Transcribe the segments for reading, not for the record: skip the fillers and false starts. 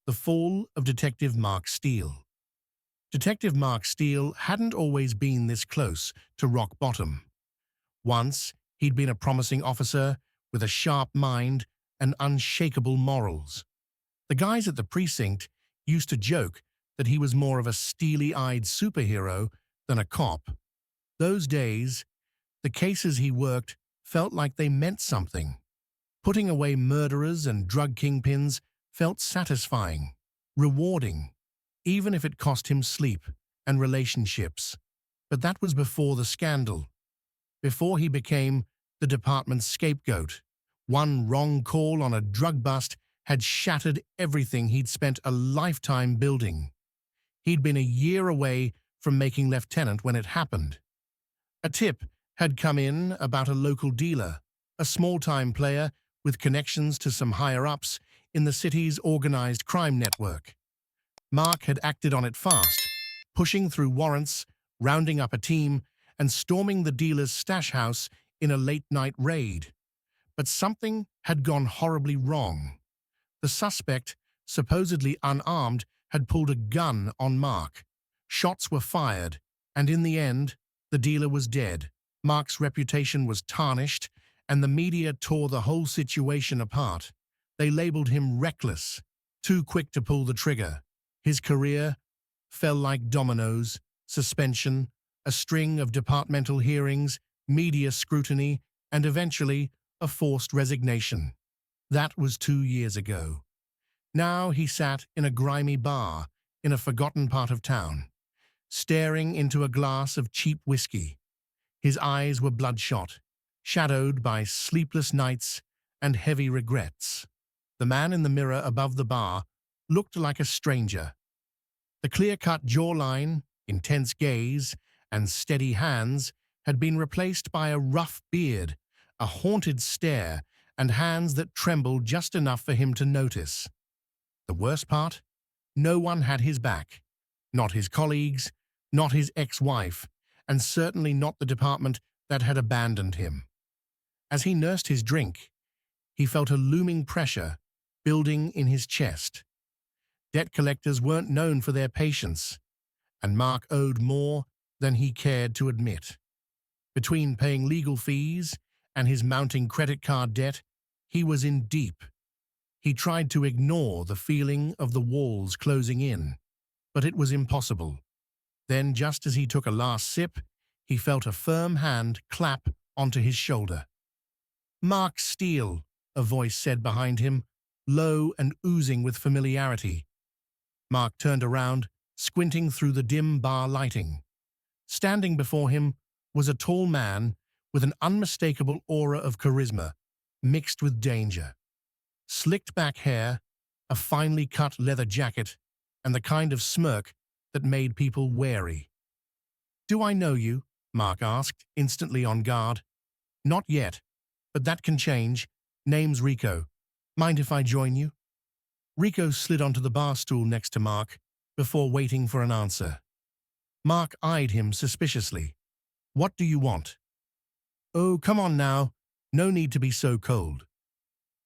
The fall of Detective Mark Steele. Detective Mark Steele hadn't always been this close to rock bottom. Once, he'd been a promising officer with a sharp mind and unshakable morals. The guys at the precinct used to joke that he was more of a steely-eyed superhero than a cop. Those days, the cases he worked felt like they meant something. Putting away murderers and drug kingpins felt satisfying, rewarding, even if it cost him sleep and relationships. But that was before the scandal, before he became the department's scapegoat. One wrong call on a drug bust had shattered everything he'd spent a lifetime building. He'd been a year away from making lieutenant when it happened. A tip had come in about a local dealer, a small-time player with connections to some higher-ups in the city's organized crime network. Mark had acted on it fast, pushing through warrants, rounding up a team, and storming the dealer's stash house in a late-night raid. But something had gone horribly wrong. The suspect, supposedly unarmed, had pulled a gun on Mark. Shots were fired, and in the end, the dealer was dead. Mark's reputation was tarnished, and the media tore the whole situation apart. They labeled him reckless, too quick to pull the trigger. His career fell like dominoes: suspension, a string of departmental hearings, media scrutiny, and eventually a forced resignation. That was 2 years ago. Now he sat in a grimy bar in a forgotten part of town, staring into a glass of cheap whiskey. His eyes were bloodshot, shadowed by sleepless nights and heavy regrets. The man in the mirror above the bar looked like a stranger. The clear-cut jawline, intense gaze, and steady hands had been replaced by a rough beard, a haunted stare, and hands that trembled just enough for him to notice. The worst part? No one had his back. Not his colleagues, not his ex-wife, and certainly not the department that had abandoned him. As he nursed his drink, he felt a looming pressure building in his chest. Debt collectors weren't known for their patience, and Mark owed more than he cared to admit. Between paying legal fees and his mounting credit card debt, he was in deep. He tried to ignore the feeling of the walls closing in, but it was impossible. Then, just as he took a last sip, he felt a firm hand clap onto his shoulder. "Mark Steele," a voice said behind him, low and oozing with familiarity. Mark turned around, squinting through the dim bar lighting. Standing before him was a tall man with an unmistakable aura of charisma, mixed with danger. Slicked back hair, a finely cut leather jacket, and the kind of smirk that made people wary. "Do I know you?" Mark asked, instantly on guard. "Not yet, but that can change. Name's Rico. Mind if I join you?" Rico slid onto the bar stool next to Mark before waiting for an answer. Mark eyed him suspiciously. "What do you want?" "Oh, come on now. No need to be so cold."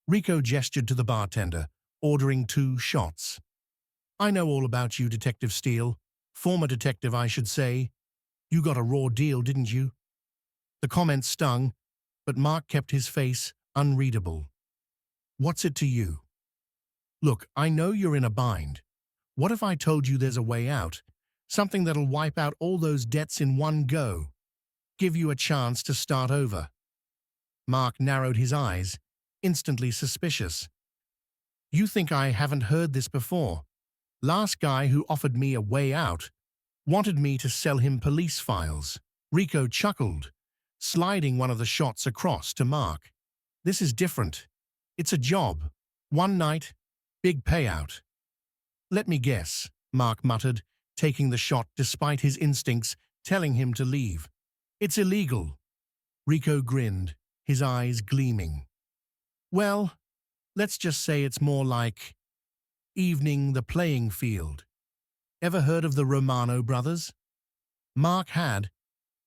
Rico gestured to the bartender, ordering 2 shots. "I know all about you, Detective Steele. Former detective, I should say. You got a raw deal, didn't you?" The comment stung, but Mark kept his face unreadable. "What's it to you?" "Look, I know you're in a bind. What if I told you there's a way out? Something that'll wipe out all those debts in one go? Give you a chance to start over?" Mark narrowed his eyes, instantly suspicious. "You think I haven't heard this before? Last guy who offered me a way out wanted me to sell him police files." Rico chuckled, sliding one of the shots across to Mark. "This is different. It's a job. One night, big payout." "Let me guess," Mark muttered, taking the shot despite his instincts telling him to leave. "It's illegal." Rico grinned, his eyes gleaming. "Well, let's just say it's more like evening the playing field. Ever heard of the Romano brothers?" Mark had.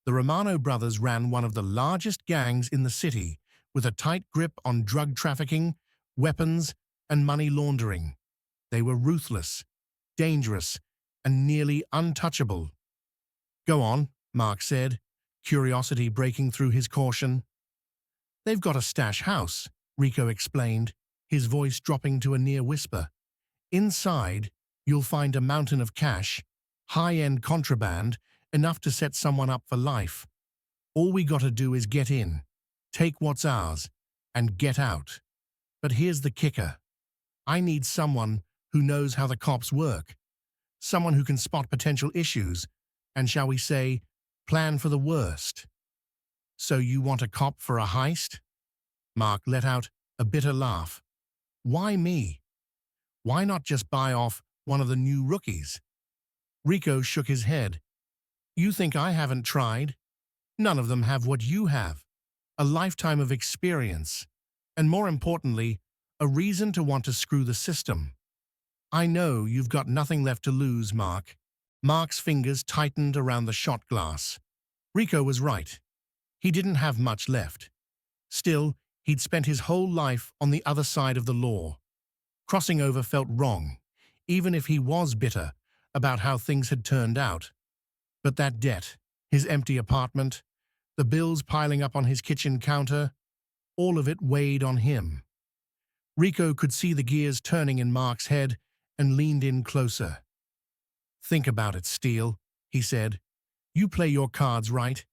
The Romano brothers ran one of the largest gangs in the city, with a tight grip on drug trafficking, weapons, and money laundering. They were ruthless, dangerous, and nearly untouchable. Go on, Mark said, curiosity breaking through his caution. They've got a stash house, Rico explained, his voice dropping to a near whisper. Inside, you'll find a mountain of cash, high-end contraband, enough to set someone up for life. All we gotta do is get in, take what's ours, and get out. But here's the kicker. I need someone who knows how the cops work, someone who can spot potential issues, and shall we say, plan for the worst. So you want a cop for a heist? Mark let out a bitter laugh. Why me? Why not just buy off one of the new rookies? Rico shook his head. You think I haven't tried? None of them have what you have. A lifetime of experience. And more importantly, a reason to want to screw the system. I know you've got nothing left to lose, Mark. Mark's fingers tightened around the shot glass. Rico was right. He didn't have much left. Still, he'd spent his whole life on the other side of the law. Crossing over felt wrong, even if he was bitter about how things had turned out. But that debt, his empty apartment, the bills piling up on his kitchen counter, all of it weighed on him. Rico could see the gears turning in Mark's head and leaned in closer. Think about it, Steele, he said. You play your cards right,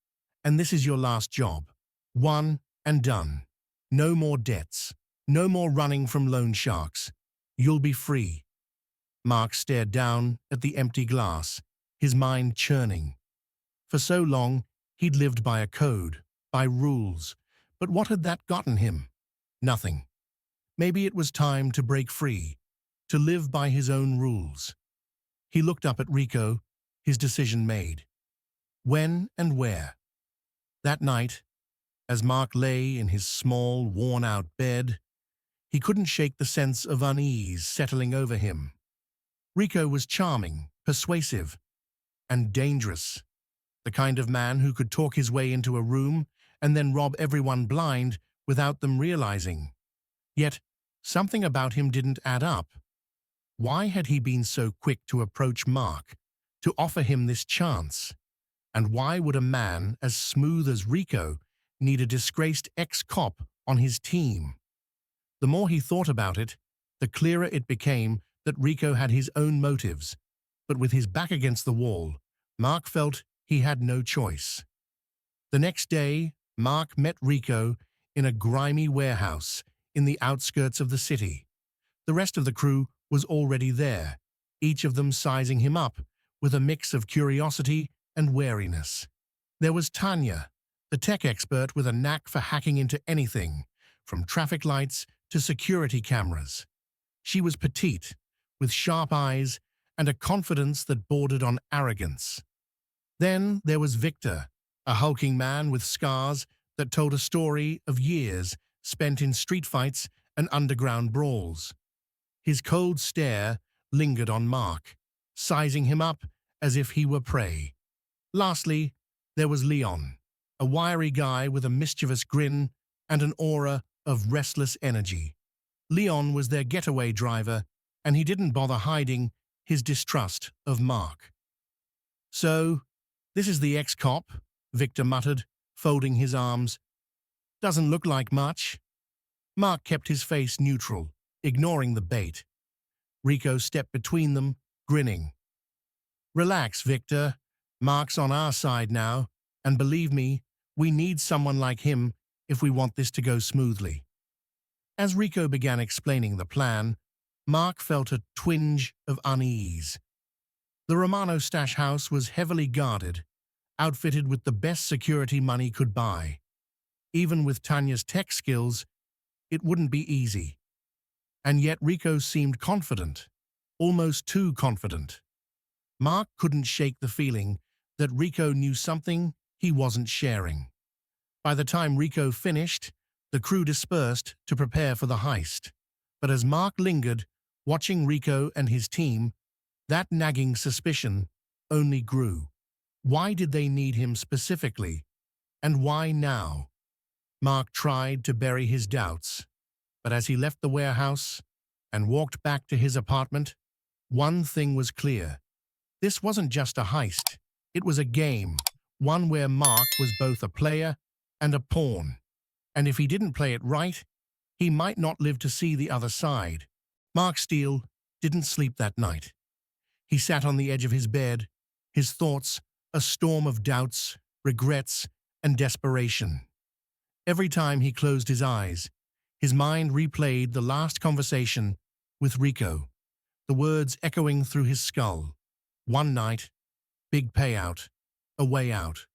and this is your last job. One and done. No more debts. No more running from loan sharks. You'll be free. Mark stared down at the empty glass, his mind churning. For so long, he'd lived by a code, by rules. But what had that gotten him? Nothing. Maybe it was time to break free, to live by his own rules. He looked up at Rico, his decision made. When and where? That night, as Mark lay in his small, worn-out bed, he couldn't shake the sense of unease settling over him. Rico was charming, persuasive, and dangerous. The kind of man who could talk his way into a room and then rob everyone blind without them realizing. Yet, something about him didn't add up. Why had he been so quick to approach Mark, to offer him this chance? And why would a man as smooth as Rico need a disgraced ex-cop on his team? The more he thought about it, the clearer it became that Rico had his own motives. But with his back against the wall, Mark felt he had no choice. The next day, Mark met Rico in a grimy warehouse in the outskirts of the city. The rest of the crew was already there, each of them sizing him up with a mix of curiosity and wariness. There was Tanya, the tech expert with a knack for hacking into anything, from traffic lights to security cameras. She was petite, with sharp eyes and a confidence that bordered on arrogance. Then there was Victor, a hulking man with scars that told a story of years spent in street fights and underground brawls. His cold stare lingered on Mark, sizing him up as if he were prey. Lastly, there was Leon, a wiry guy with a mischievous grin and an aura of restless energy. Leon was their getaway driver, and he didn't bother hiding his distrust of Mark. So, this is the ex-cop, Victor muttered, folding his arms. Doesn't look like much. Mark kept his face neutral, ignoring the bait. Rico stepped between them, grinning. Relax, Victor. Mark's on our side now, and believe me, we need someone like him if we want this to go smoothly. As Rico began explaining the plan, Mark felt a twinge of unease. The Romano stash house was heavily guarded, outfitted with the best security money could buy. Even with Tanya's tech skills, it wouldn't be easy. And yet Rico seemed confident, almost too confident. Mark couldn't shake the feeling that Rico knew something he wasn't sharing. By the time Rico finished, the crew dispersed to prepare for the heist. But as Mark lingered, watching Rico and his team, that nagging suspicion only grew. Why did they need him specifically? And why now? Mark tried to bury his doubts, but as he left the warehouse, and walked back to his apartment. One thing was clear. This wasn't just a heist. It was a game, one where Mark was both a player and a pawn. And if he didn't play it right, he might not live to see the other side. Mark Steele didn't sleep that night. He sat on the edge of his bed, his thoughts a storm of doubts, regrets, and desperation. Every time he closed his eyes, his mind replayed the last conversation with Rico, the words echoing through his skull. One night, big payout, a way out.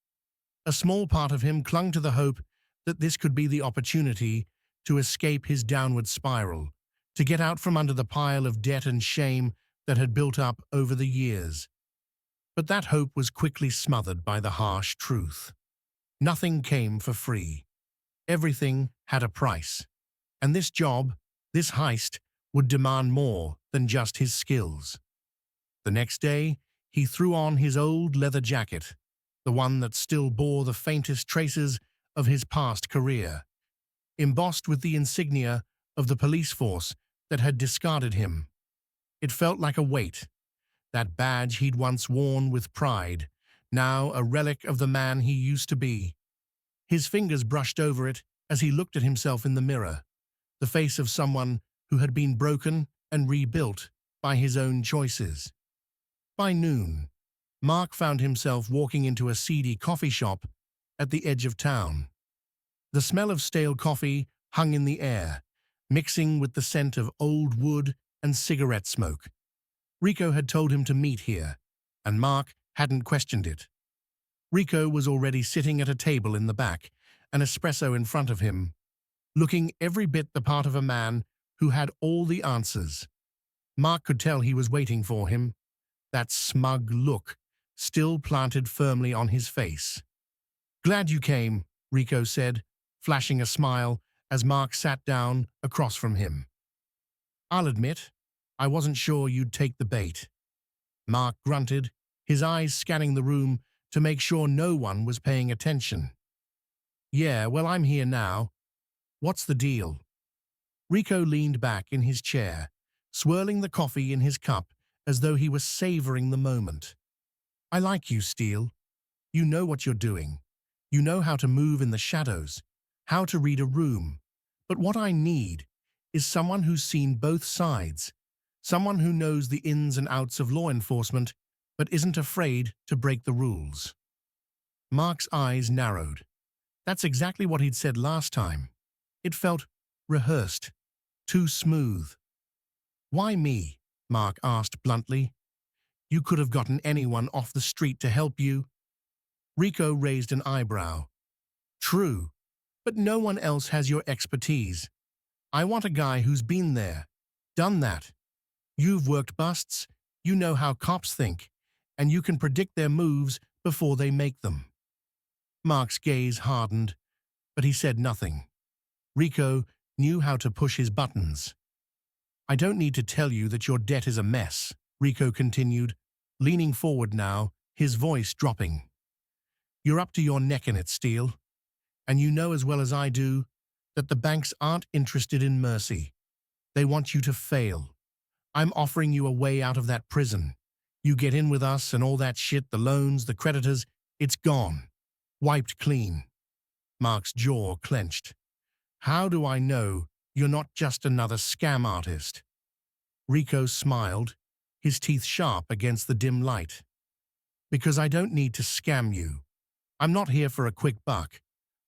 A small part of him clung to the hope that this could be the opportunity to escape his downward spiral, to get out from under the pile of debt and shame that had built up over the years. But that hope was quickly smothered by the harsh truth. Nothing came for free. Everything had a price. And this job, this heist, would demand more than just his skills. The next day, he threw on his old leather jacket, the one that still bore the faintest traces of his past career, embossed with the insignia of the police force that had discarded him. It felt like a weight, that badge he'd once worn with pride, now a relic of the man he used to be. His fingers brushed over it as he looked at himself in the mirror, the face of someone who had been broken and rebuilt by his own choices. By noon, Mark found himself walking into a seedy coffee shop at the edge of town. The smell of stale coffee hung in the air, mixing with the scent of old wood and cigarette smoke. Rico had told him to meet here, and Mark hadn't questioned it. Rico was already sitting at a table in the back, an espresso in front of him, looking every bit the part of a man who had all the answers. Mark could tell he was waiting for him, that smug look still planted firmly on his face. "Glad you came," Rico said, flashing a smile as Mark sat down across from him. "I'll admit, I wasn't sure you'd take the bait." Mark grunted, his eyes scanning the room to make sure no one was paying attention. "Yeah, well, I'm here now. What's the deal?" Rico leaned back in his chair, swirling the coffee in his cup as though he was savoring the moment. "I like you, Steele. You know what you're doing. You know how to move in the shadows, how to read a room. But what I need is someone who's seen both sides, someone who knows the ins and outs of law enforcement but isn't afraid to break the rules." Mark's eyes narrowed. That's exactly what he'd said last time. It felt rehearsed, too smooth. "Why me?" Mark asked bluntly. "You could have gotten anyone off the street to help you." Rico raised an eyebrow. "True, but no one else has your expertise. I want a guy who's been there, done that. You've worked busts, you know how cops think, and you can predict their moves before they make them." Mark's gaze hardened, but he said nothing. Rico knew how to push his buttons. "I don't need to tell you that your debt is a mess," Rico continued, leaning forward now, his voice dropping. "You're up to your neck in it, Steele. And you know as well as I do that the banks aren't interested in mercy. They want you to fail. I'm offering you a way out of that prison. You get in with us and all that shit, the loans, the creditors, it's gone. Wiped clean." Mark's jaw clenched. "How do I know you're not just another scam artist?" Rico smiled, his teeth sharp against the dim light. "Because I don't need to scam you. I'm not here for a quick buck.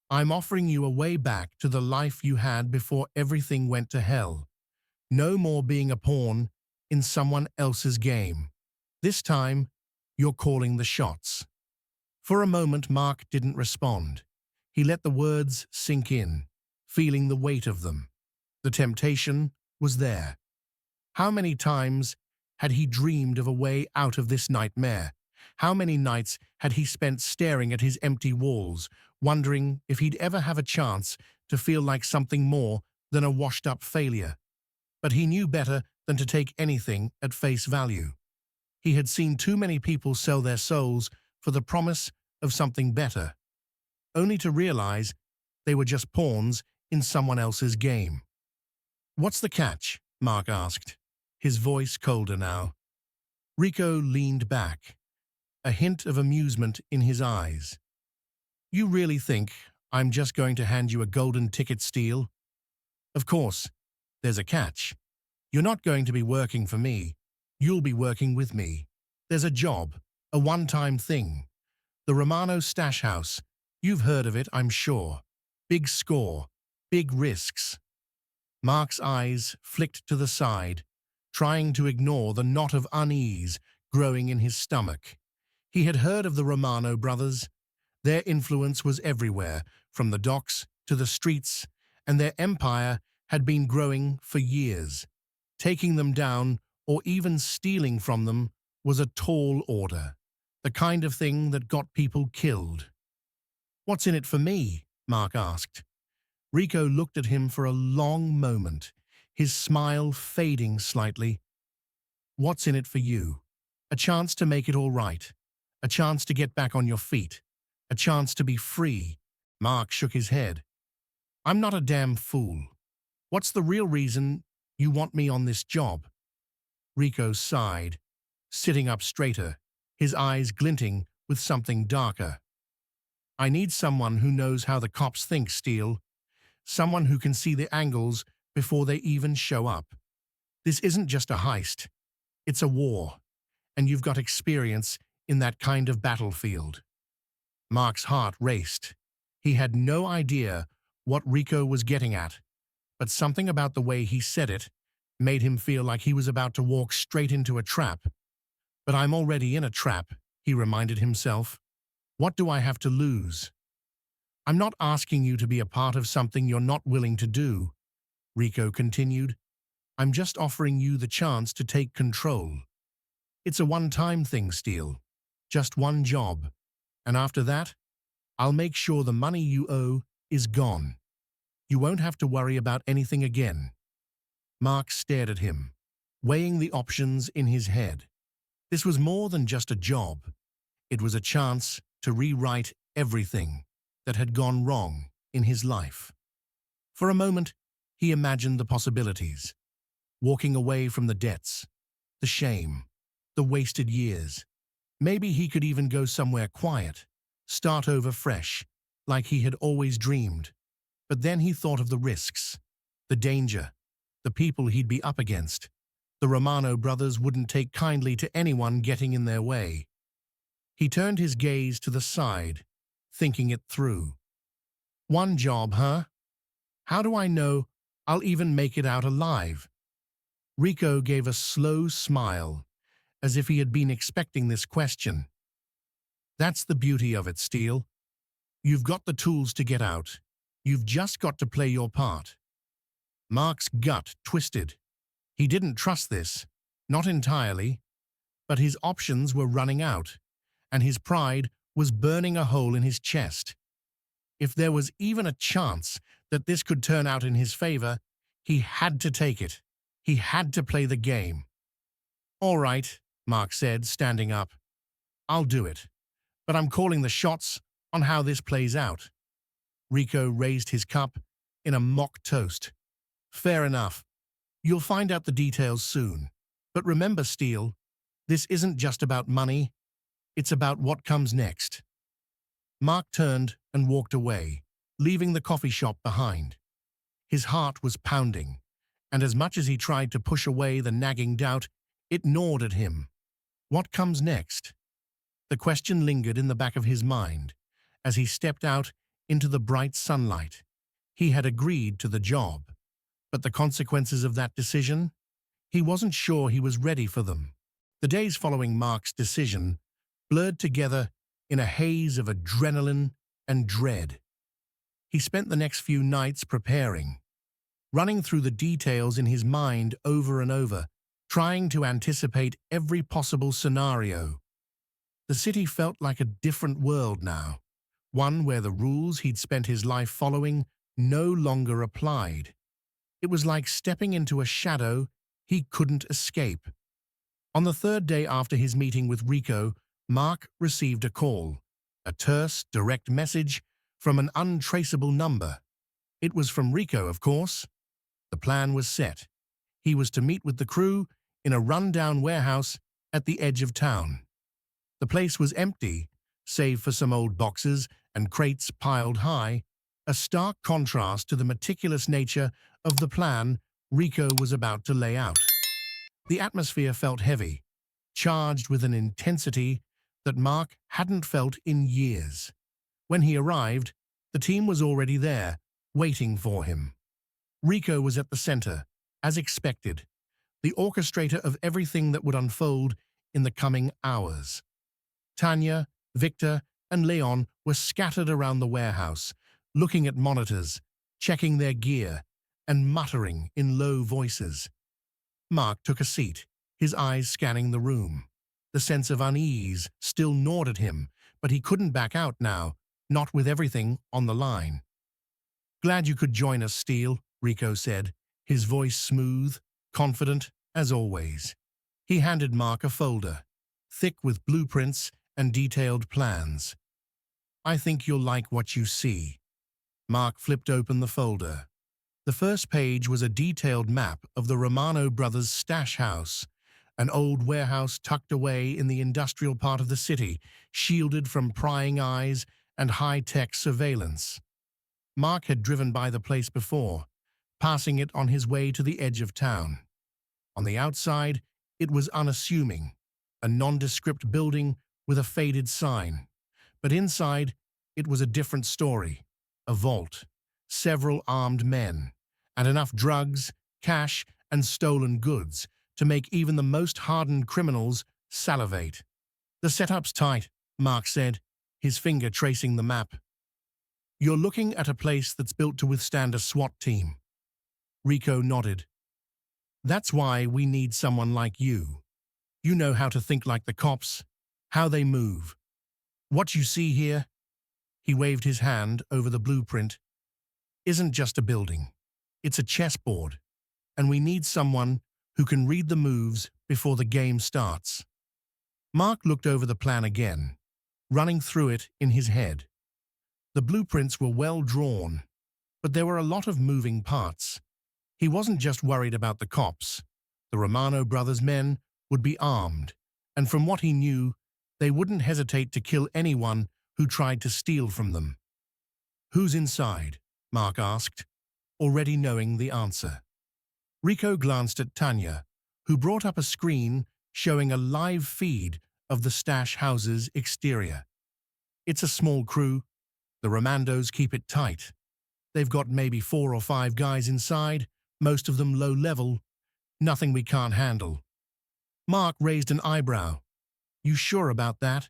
I'm offering you a way back to the life you had before everything went to hell. No more being a pawn in someone else's game. This time, you're calling the shots." For a moment, Mark didn't respond. He let the words sink in, feeling the weight of them. The temptation was there. How many times had he dreamed of a way out of this nightmare? How many nights had he spent staring at his empty walls, wondering if he'd ever have a chance to feel like something more than a washed-up failure? But he knew better than to take anything at face value. He had seen too many people sell their souls for the promise of something better, only to realize they were just pawns in someone else's game. "What's the catch?" Mark asked, his voice colder now. Rico leaned back, a hint of amusement in his eyes. You really think I'm just going to hand you a golden ticket, Steele? Of course, there's a catch. You're not going to be working for me. You'll be working with me. There's a job, a one-time thing. The Romano Stash House. You've heard of it, I'm sure. Big score, big risks. Mark's eyes flicked to the side, trying to ignore the knot of unease growing in his stomach. He had heard of the Romano brothers. Their influence was everywhere, from the docks to the streets, and their empire had been growing for years. Taking them down, or even stealing from them, was a tall order, the kind of thing that got people killed. What's in it for me? Mark asked. Rico looked at him for a long moment, his smile fading slightly. What's in it for you? A chance to make it all right. A chance to get back on your feet. A chance to be free. Mark shook his head. I'm not a damn fool. What's the real reason you want me on this job? Rico sighed, sitting up straighter, his eyes glinting with something darker. I need someone who knows how the cops think, Steele. Someone who can see the angles before they even show up. This isn't just a heist. It's a war, and you've got experience in that kind of battlefield. Mark's heart raced. He had no idea what Rico was getting at, but something about the way he said it made him feel like he was about to walk straight into a trap. But I'm already in a trap, he reminded himself. What do I have to lose? I'm not asking you to be a part of something you're not willing to do, Rico continued. I'm just offering you the chance to take control. It's a one-time thing, Steele. Just one job. And after that, I'll make sure the money you owe is gone. You won't have to worry about anything again. Mark stared at him, weighing the options in his head. This was more than just a job. It was a chance to rewrite everything that had gone wrong in his life. For a moment, he imagined the possibilities. Walking away from the debts, the shame, the wasted years. Maybe he could even go somewhere quiet, start over fresh, like he had always dreamed. But then he thought of the risks, the danger, the people he'd be up against. The Romano brothers wouldn't take kindly to anyone getting in their way. He turned his gaze to the side, thinking it through. One job, huh? How do I know I'll even make it out alive? Rico gave a slow smile, as if he had been expecting this question. That's the beauty of it, Steele. You've got the tools to get out. You've just got to play your part. Mark's gut twisted. He didn't trust this, not entirely, but his options were running out, and his pride was burning a hole in his chest. If there was even a chance that this could turn out in his favor, he had to take it. He had to play the game. All right, Mark said, standing up. I'll do it, but I'm calling the shots on how this plays out. Rico raised his cup in a mock toast. Fair enough. You'll find out the details soon. But remember, Steele, this isn't just about money. It's about what comes next. Mark turned and walked away, leaving the coffee shop behind. His heart was pounding, and as much as he tried to push away the nagging doubt, it gnawed at him. What comes next? The question lingered in the back of his mind as he stepped out into the bright sunlight. He had agreed to the job, but the consequences of that decision? He wasn't sure he was ready for them. The days following Mark's decision blurred together in a haze of adrenaline and dread. He spent the next few nights preparing, running through the details in his mind over and over, trying to anticipate every possible scenario. The city felt like a different world now, one where the rules he'd spent his life following no longer applied. It was like stepping into a shadow he couldn't escape. On the third day after his meeting with Rico, Mark received a call, a terse, direct message from an untraceable number. It was from Rico, of course. The plan was set. He was to meet with the crew in a run-down warehouse at the edge of town. The place was empty, save for some old boxes and crates piled high, a stark contrast to the meticulous nature of the plan Rico was about to lay out. The atmosphere felt heavy, charged with an intensity that Mark hadn't felt in years. When he arrived, the team was already there, waiting for him. Rico was at the center, as expected, the orchestrator of everything that would unfold in the coming hours. Tanya, Victor, and Leon were scattered around the warehouse, looking at monitors, checking their gear, and muttering in low voices. Mark took a seat, his eyes scanning the room. The sense of unease still gnawed at him, but he couldn't back out now, not with everything on the line. "Glad you could join us, Steele," Rico said, his voice smooth, confident as always. He handed Mark a folder, thick with blueprints and detailed plans. "I think you'll like what you see." Mark flipped open the folder. The first page was a detailed map of the Romano brothers' stash house, an old warehouse tucked away in the industrial part of the city, shielded from prying eyes and high-tech surveillance. Mark had driven by the place before, passing it on his way to the edge of town. On the outside, it was unassuming, a nondescript building with a faded sign. But inside, it was a different story. A vault, several armed men, and enough drugs, cash, and stolen goods to make even the most hardened criminals salivate. "The setup's tight," Mark said, his finger tracing the map. "You're looking at a place that's built to withstand a SWAT team." Rico nodded. "That's why we need someone like you. You know how to think like the cops, how they move. What you see here," he waved his hand over the blueprint, "isn't just a building. It's a chessboard, and we need someone who can read the moves before the game starts." Mark looked over the plan again, running through it in his head. The blueprints were well drawn, but there were a lot of moving parts. He wasn't just worried about the cops. The Romano brothers' men would be armed, and from what he knew, they wouldn't hesitate to kill anyone who tried to steal from them. "Who's inside?" Mark asked, already knowing the answer. Rico glanced at Tanya, who brought up a screen showing a live feed of the stash house's exterior. "It's a small crew. The Romandos keep it tight. They've got maybe 4 or 5 guys inside, most of them low level. Nothing we can't handle." Mark raised an eyebrow. "You sure about that?"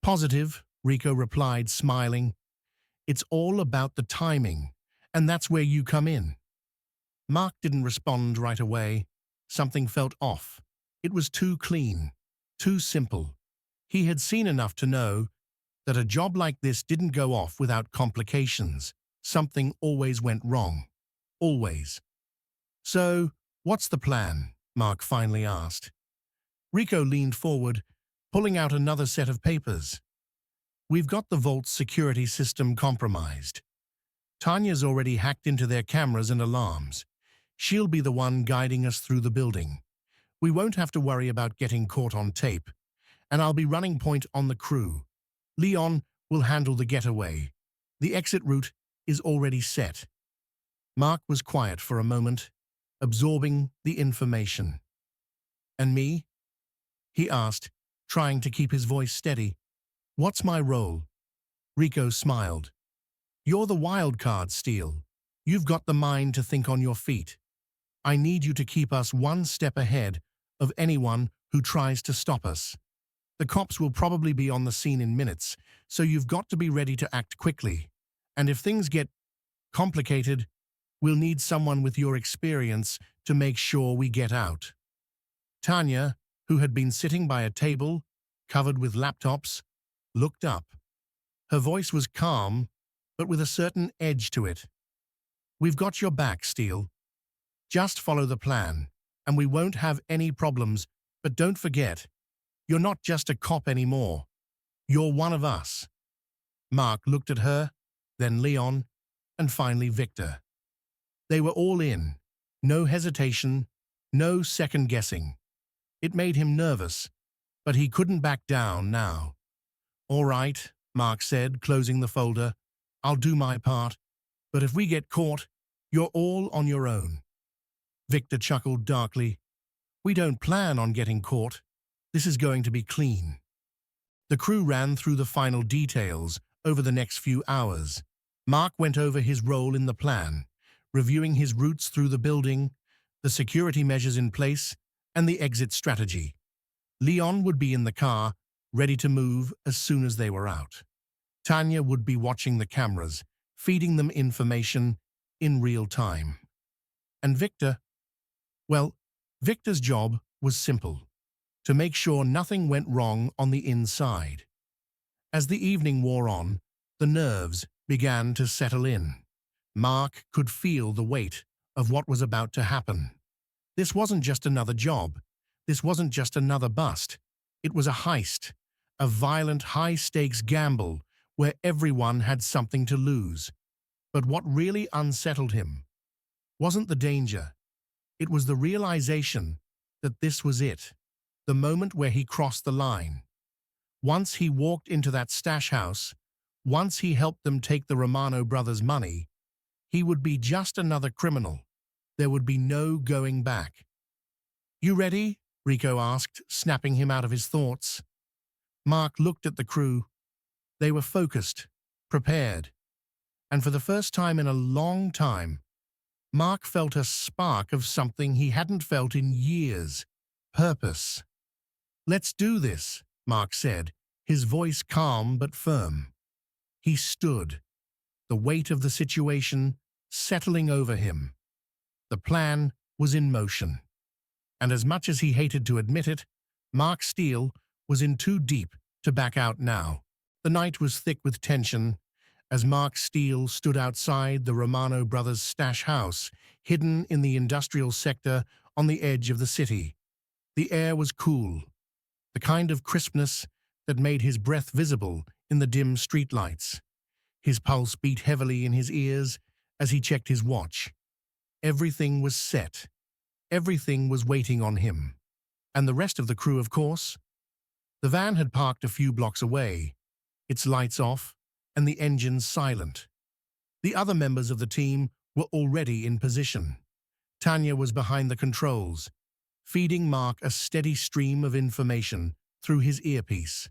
"Positive," Rico replied, smiling. "It's all about the timing, and that's where you come in." Mark didn't respond right away. Something felt off. It was too clean, too simple. He had seen enough to know that a job like this didn't go off without complications. Something always went wrong. Always. "So, what's the plan?" Mark finally asked. Rico leaned forward, pulling out another set of papers. "We've got the vault's security system compromised. Tanya's already hacked into their cameras and alarms. She'll be the one guiding us through the building. We won't have to worry about getting caught on tape, and I'll be running point on the crew. Leon will handle the getaway. The exit route is already set." Mark was quiet for a moment, absorbing the information. "And me?" he asked, trying to keep his voice steady. "What's my role?" Rico smiled. "You're the wild card, Steele. You've got the mind to think on your feet. I need you to keep us one step ahead of anyone who tries to stop us. The cops will probably be on the scene in minutes, so you've got to be ready to act quickly. And if things get complicated, we'll need someone with your experience to make sure we get out." Tanya, who had been sitting by a table covered with laptops, looked up. Her voice was calm, but with a certain edge to it. "We've got your back, Steele. Just follow the plan, and we won't have any problems, but don't forget, you're not just a cop anymore. You're one of us." Mark looked at her, then Leon, and finally Victor. They were all in. No hesitation, No second guessing. It made him nervous, but he couldn't back down now. "All right," Mark said, closing the folder. "I'll do my part, but if we get caught, you're all on your own." Victor chuckled darkly. "We don't plan on getting caught. This is going to be clean." The crew ran through the final details over the next few hours. Mark went over his role in the plan, reviewing his routes through the building, the security measures in place, and the exit strategy. Leon would be in the car, ready to move as soon as they were out. Tanya would be watching the cameras, feeding them information in real time. And Victor, well, Victor's job was simple: to make sure nothing went wrong on the inside. As the evening wore on, the nerves began to settle in. Mark could feel the weight of what was about to happen. This wasn't just another job. This wasn't just another bust. It was a heist, a violent, high-stakes gamble where everyone had something to lose. But what really unsettled him wasn't the danger. It was the realization that this was it, the moment where he crossed the line. Once he walked into that stash house, once he helped them take the Romano brothers' money, he would be just another criminal. There would be no going back. "You ready?" Rico asked, snapping him out of his thoughts. Mark looked at the crew. They were focused, prepared, and for the first time in a long time, Mark felt a spark of something he hadn't felt in years: purpose. "Let's do this," Mark said, his voice calm but firm. He stood, the weight of the situation settling over him. The plan was in motion. And as much as he hated to admit it, Mark Steele was in too deep to back out now. The night was thick with tension as Mark Steele stood outside the Romano brothers' stash house, hidden in the industrial sector on the edge of the city. The air was cool, the kind of crispness that made his breath visible in the dim streetlights. His pulse beat heavily in his ears as he checked his watch. Everything was set. Everything was waiting on him. And the rest of the crew, of course. The van had parked a few blocks away, its lights off and the engines silent. The other members of the team were already in position. Tanya was behind the controls, feeding Mark a steady stream of information through his earpiece.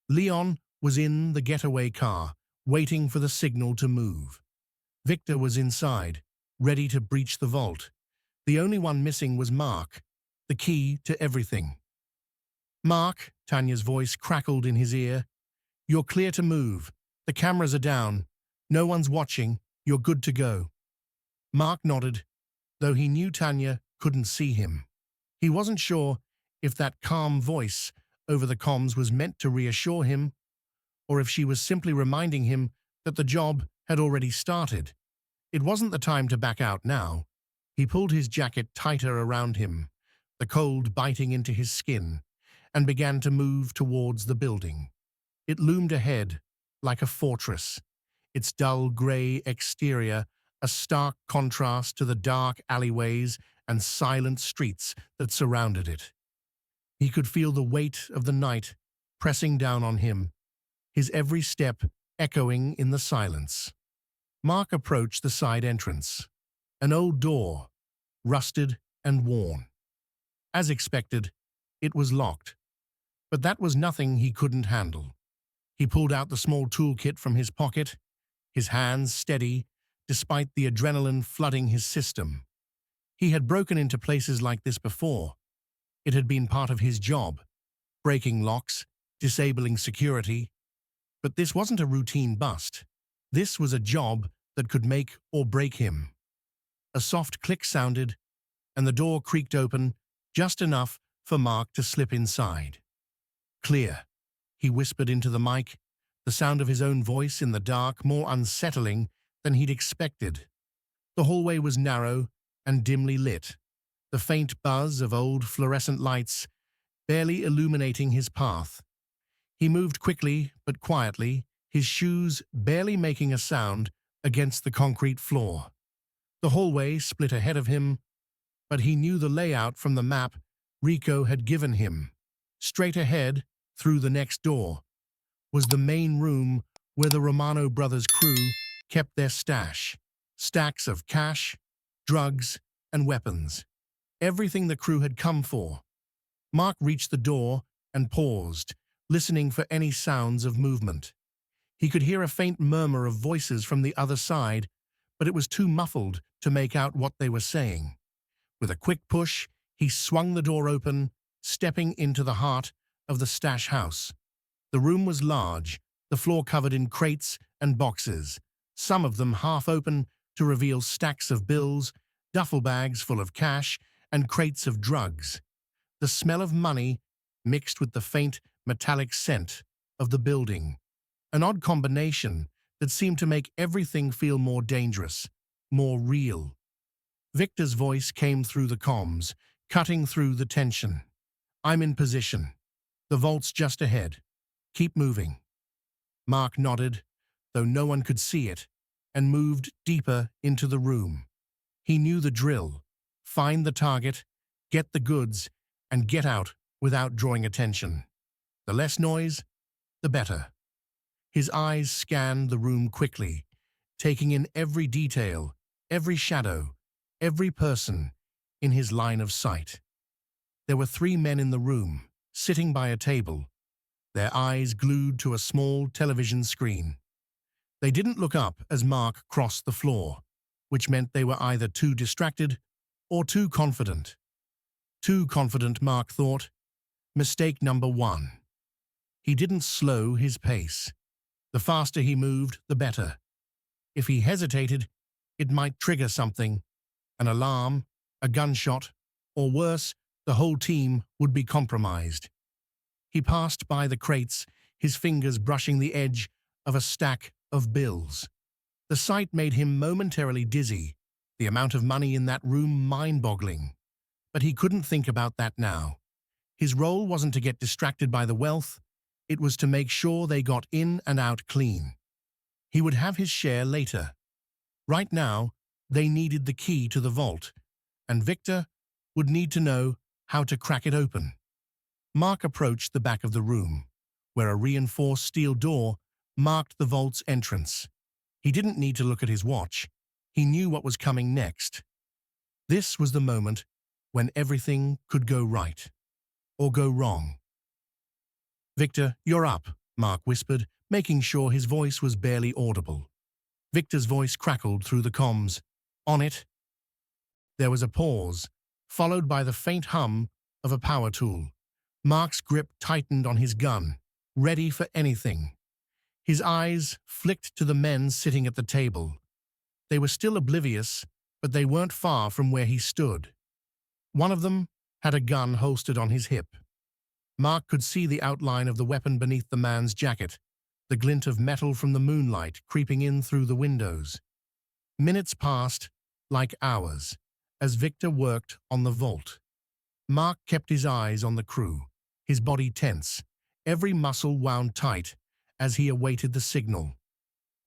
Leon was in the getaway car, waiting for the signal to move. Victor was inside, ready to breach the vault. The only one missing was Mark, the key to everything. "Mark," Tanya's voice crackled in his ear, "you're clear to move. The cameras are down. No one's watching. You're good to go." Mark nodded, though he knew Tanya couldn't see him. He wasn't sure if that calm voice over the comms was meant to reassure him, or if she was simply reminding him that the job had already started. It wasn't the time to back out now. He pulled his jacket tighter around him, the cold biting into his skin, and began to move towards the building. It loomed ahead, like a fortress, its dull gray exterior a stark contrast to the dark alleyways and silent streets that surrounded it. He could feel the weight of the night pressing down on him, his every step echoing in the silence. Mark approached the side entrance, an old door, rusted and worn. As expected, it was locked, but that was nothing he couldn't handle. He pulled out the small toolkit from his pocket, his hands steady despite the adrenaline flooding his system. He had broken into places like this before. It had been part of his job, breaking locks, disabling security. But this wasn't a routine bust. This was a job that could make or break him. A soft click sounded, and the door creaked open just enough for Mark to slip inside. "Clear," he whispered into the mic, the sound of his own voice in the dark more unsettling than he'd expected. The hallway was narrow and dimly lit, the faint buzz of old fluorescent lights barely illuminating his path. He moved quickly but quietly, his shoes barely making a sound against the concrete floor. The hallway split ahead of him, but he knew the layout from the map Rico had given him. Straight ahead, through the next door, was the main room where the Romano brothers' crew kept their stash. Stacks of cash, drugs, and weapons. Everything the crew had come for. Mark reached the door and paused, listening for any sounds of movement. He could hear a faint murmur of voices from the other side, but it was too muffled to make out what they were saying. With a quick push, he swung the door open, stepping into the heart of the stash house. The room was large, the floor covered in crates and boxes, some of them half open to reveal stacks of bills, duffel bags full of cash, and crates of drugs. The smell of money mixed with the faint, metallic scent of the building. An odd combination that seemed to make everything feel more dangerous, more real. Victor's voice came through the comms, cutting through the tension. "I'm in position. The vault's just ahead. Keep moving." Mark nodded, though no one could see it, and moved deeper into the room. He knew the drill. Find the target, get the goods, and get out without drawing attention. The less noise, the better. His eyes scanned the room quickly, taking in every detail, every shadow, every person in his line of sight. There were 3 men in the room, sitting by a table, their eyes glued to a small television screen. They didn't look up as Mark crossed the floor, which meant they were either too distracted or too confident. Too confident, Mark thought. Mistake number 1. He didn't slow his pace. The faster he moved, the better. If he hesitated, it might trigger something, an alarm, a gunshot, or worse, the whole team would be compromised. He passed by the crates, his fingers brushing the edge of a stack of bills. The sight made him momentarily dizzy, the amount of money in that room mind-boggling. But he couldn't think about that now. His role wasn't to get distracted by the wealth, it was to make sure they got in and out clean. He would have his share later. Right now, they needed the key to the vault, and Victor would need to know how to crack it open. Mark approached the back of the room, where a reinforced steel door marked the vault's entrance. He didn't need to look at his watch. He knew what was coming next. This was the moment when everything could go right, or go wrong. "Victor, you're up," Mark whispered, making sure his voice was barely audible. Victor's voice crackled through the comms. "On it." There was a pause, followed by the faint hum of a power tool. Mark's grip tightened on his gun, ready for anything. His eyes flicked to the men sitting at the table. They were still oblivious, but they weren't far from where he stood. One of them had a gun holstered on his hip. Mark could see the outline of the weapon beneath the man's jacket, the glint of metal from the moonlight creeping in through the windows. Minutes passed, like hours, as Victor worked on the vault. Mark kept his eyes on the crew, his body tense, every muscle wound tight as he awaited the signal.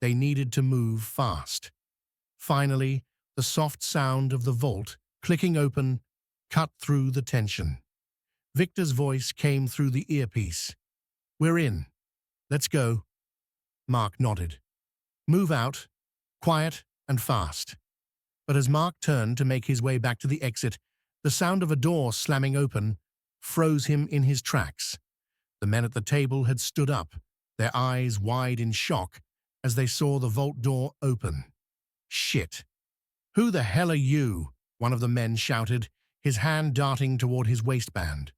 They needed to move fast. Finally, the soft sound of the vault clicking open cut through the tension. Victor's voice came through the earpiece. "We're in. Let's go." Mark nodded. "Move out, quiet and fast." But as Mark turned to make his way back to the exit, the sound of a door slamming open froze him in his tracks. The men at the table had stood up, their eyes wide in shock as they saw the vault door open. "Shit. Who the hell are you?" one of the men shouted, his hand darting toward his waistband.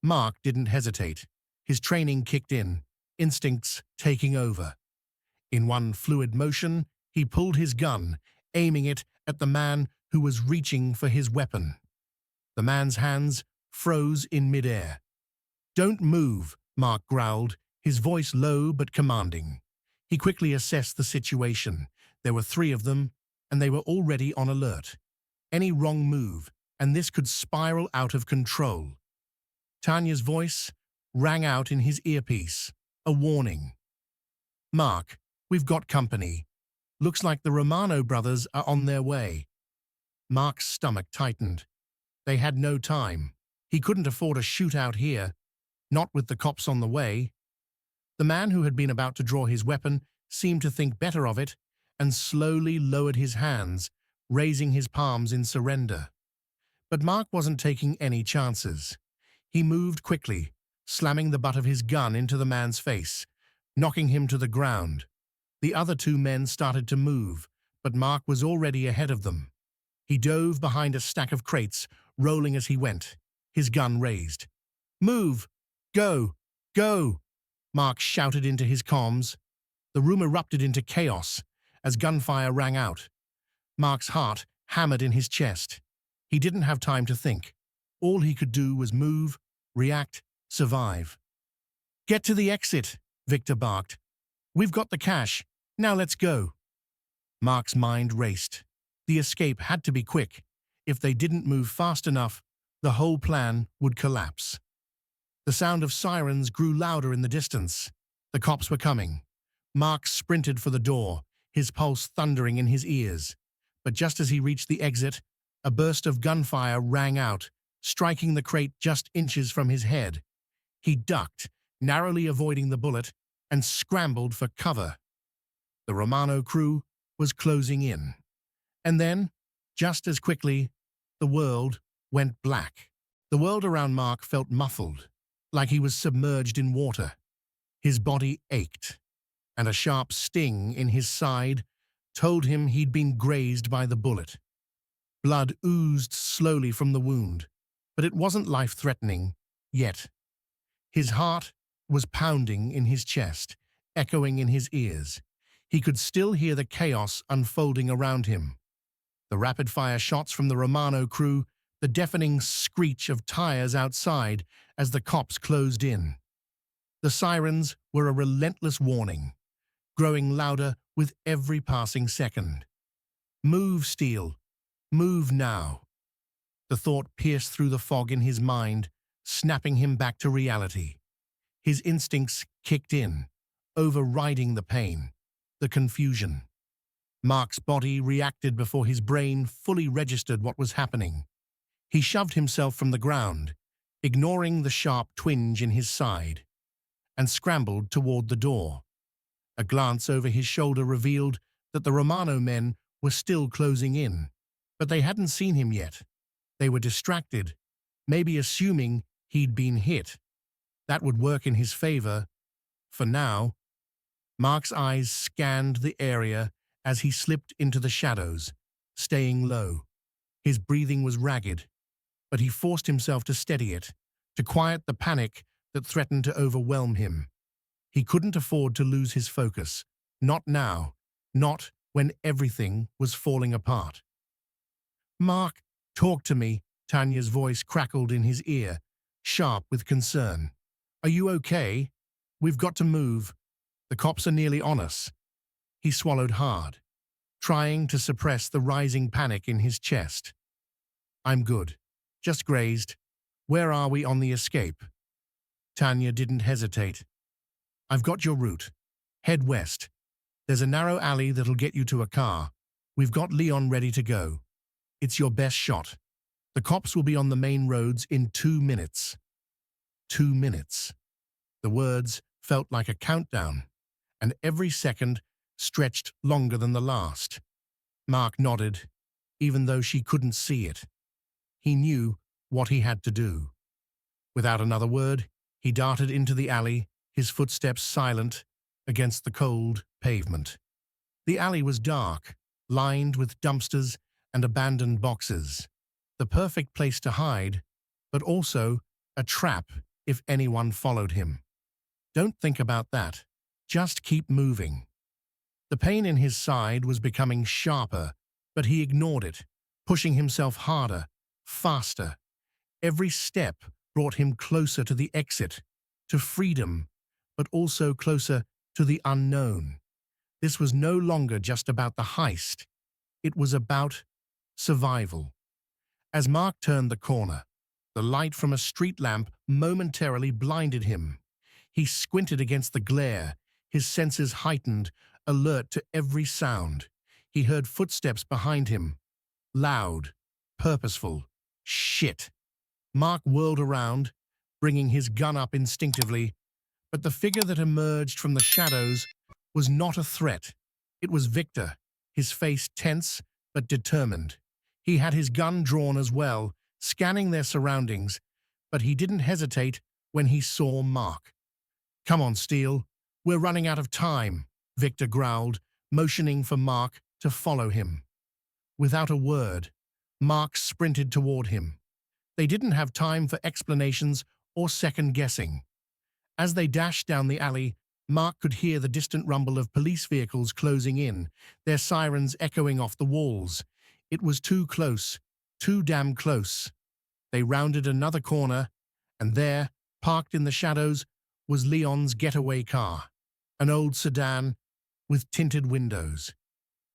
Mark didn't hesitate. His training kicked in, instincts taking over. In one fluid motion, he pulled his gun, aiming it at the man who was reaching for his weapon. The man's hands froze in midair. "Don't move," Mark growled, his voice low but commanding. He quickly assessed the situation. There were 3 of them, and they were already on alert. Any wrong move, and this could spiral out of control. Tanya's voice rang out in his earpiece, a warning. "Mark, we've got company. Looks like the Romano brothers are on their way." Mark's stomach tightened. They had no time. He couldn't afford a shootout here, not with the cops on the way. The man who had been about to draw his weapon seemed to think better of it and slowly lowered his hands, raising his palms in surrender. But Mark wasn't taking any chances. He moved quickly, slamming the butt of his gun into the man's face, knocking him to the ground. The other two men started to move, but Mark was already ahead of them. He dove behind a stack of crates, rolling as he went, his gun raised. "Move! Go! Go!" Mark shouted into his comms. The room erupted into chaos as gunfire rang out. Mark's heart hammered in his chest. He didn't have time to think. All he could do was move, react, survive. "Get to the exit," Victor barked. "We've got the cash. Now let's go." Mark's mind raced. The escape had to be quick. If they didn't move fast enough, the whole plan would collapse. The sound of sirens grew louder in the distance. The cops were coming. Mark sprinted for the door, his pulse thundering in his ears. But just as he reached the exit, a burst of gunfire rang out, striking the crate just inches from his head. He ducked, narrowly avoiding the bullet, and scrambled for cover. The Romano crew was closing in. And then, just as quickly, the world went black. The world around Mark felt muffled, like he was submerged in water. His body ached, and a sharp sting in his side told him he'd been grazed by the bullet. Blood oozed slowly from the wound, but it wasn't life-threatening yet. His heart was pounding in his chest, echoing in his ears. He could still hear the chaos unfolding around him. The rapid-fire shots from the Romano crew, the deafening screech of tires outside as the cops closed in. The sirens were a relentless warning, growing louder with every passing second. "Move, Steele. Move now." The thought pierced through the fog in his mind, snapping him back to reality. His instincts kicked in, overriding the pain, the confusion. Mark's body reacted before his brain fully registered what was happening. He shoved himself from the ground, ignoring the sharp twinge in his side, and scrambled toward the door. A glance over his shoulder revealed that the Romano men were still closing in, but they hadn't seen him yet. They were distracted, maybe assuming he'd been hit. That would work in his favor. For now, Mark's eyes scanned the area as he slipped into the shadows, staying low. His breathing was ragged, but he forced himself to steady it, to quiet the panic that threatened to overwhelm him. He couldn't afford to lose his focus. Not now. Not when everything was falling apart. "Mark, talk to me," Tanya's voice crackled in his ear, sharp with concern. "Are you okay? We've got to move. The cops are nearly on us." He swallowed hard, trying to suppress the rising panic in his chest. "I'm good. Just grazed. Where are we on the escape?" Tanya didn't hesitate. "I've got your route. Head west. There's a narrow alley that'll get you to a car. We've got Leon ready to go. It's your best shot. The cops will be on the main roads in 2 minutes." 2 minutes. The words felt like a countdown, and every second stretched longer than the last. Mark nodded, even though she couldn't see it. He knew what he had to do. Without another word, he darted into the alley, his footsteps silent against the cold pavement. The alley was dark, lined with dumpsters and abandoned boxes. The perfect place to hide, but also a trap if anyone followed him. Don't think about that. Just keep moving. The pain in his side was becoming sharper, but he ignored it, pushing himself harder, faster. Every step brought him closer to the exit, to freedom, but also closer to the unknown. This was no longer just about the heist. It was about survival. As Mark turned the corner, the light from a street lamp momentarily blinded him. He squinted against the glare, his senses heightened, alert to every sound. He heard footsteps behind him, loud, purposeful, Shit. Mark whirled around, bringing his gun up instinctively, but the figure that emerged from the shadows was not a threat. It was Victor, his face tense but determined. He had his gun drawn as well, scanning their surroundings, but he didn't hesitate when he saw Mark. "Come on, Steele. We're running out of time," Victor growled, motioning for Mark to follow him. Without a word, Mark sprinted toward him. They didn't have time for explanations or second-guessing. As they dashed down the alley, Mark could hear the distant rumble of police vehicles closing in, their sirens echoing off the walls. It was too close, too damn close. They rounded another corner, and there, parked in the shadows, was Leon's getaway car, an old sedan with tinted windows.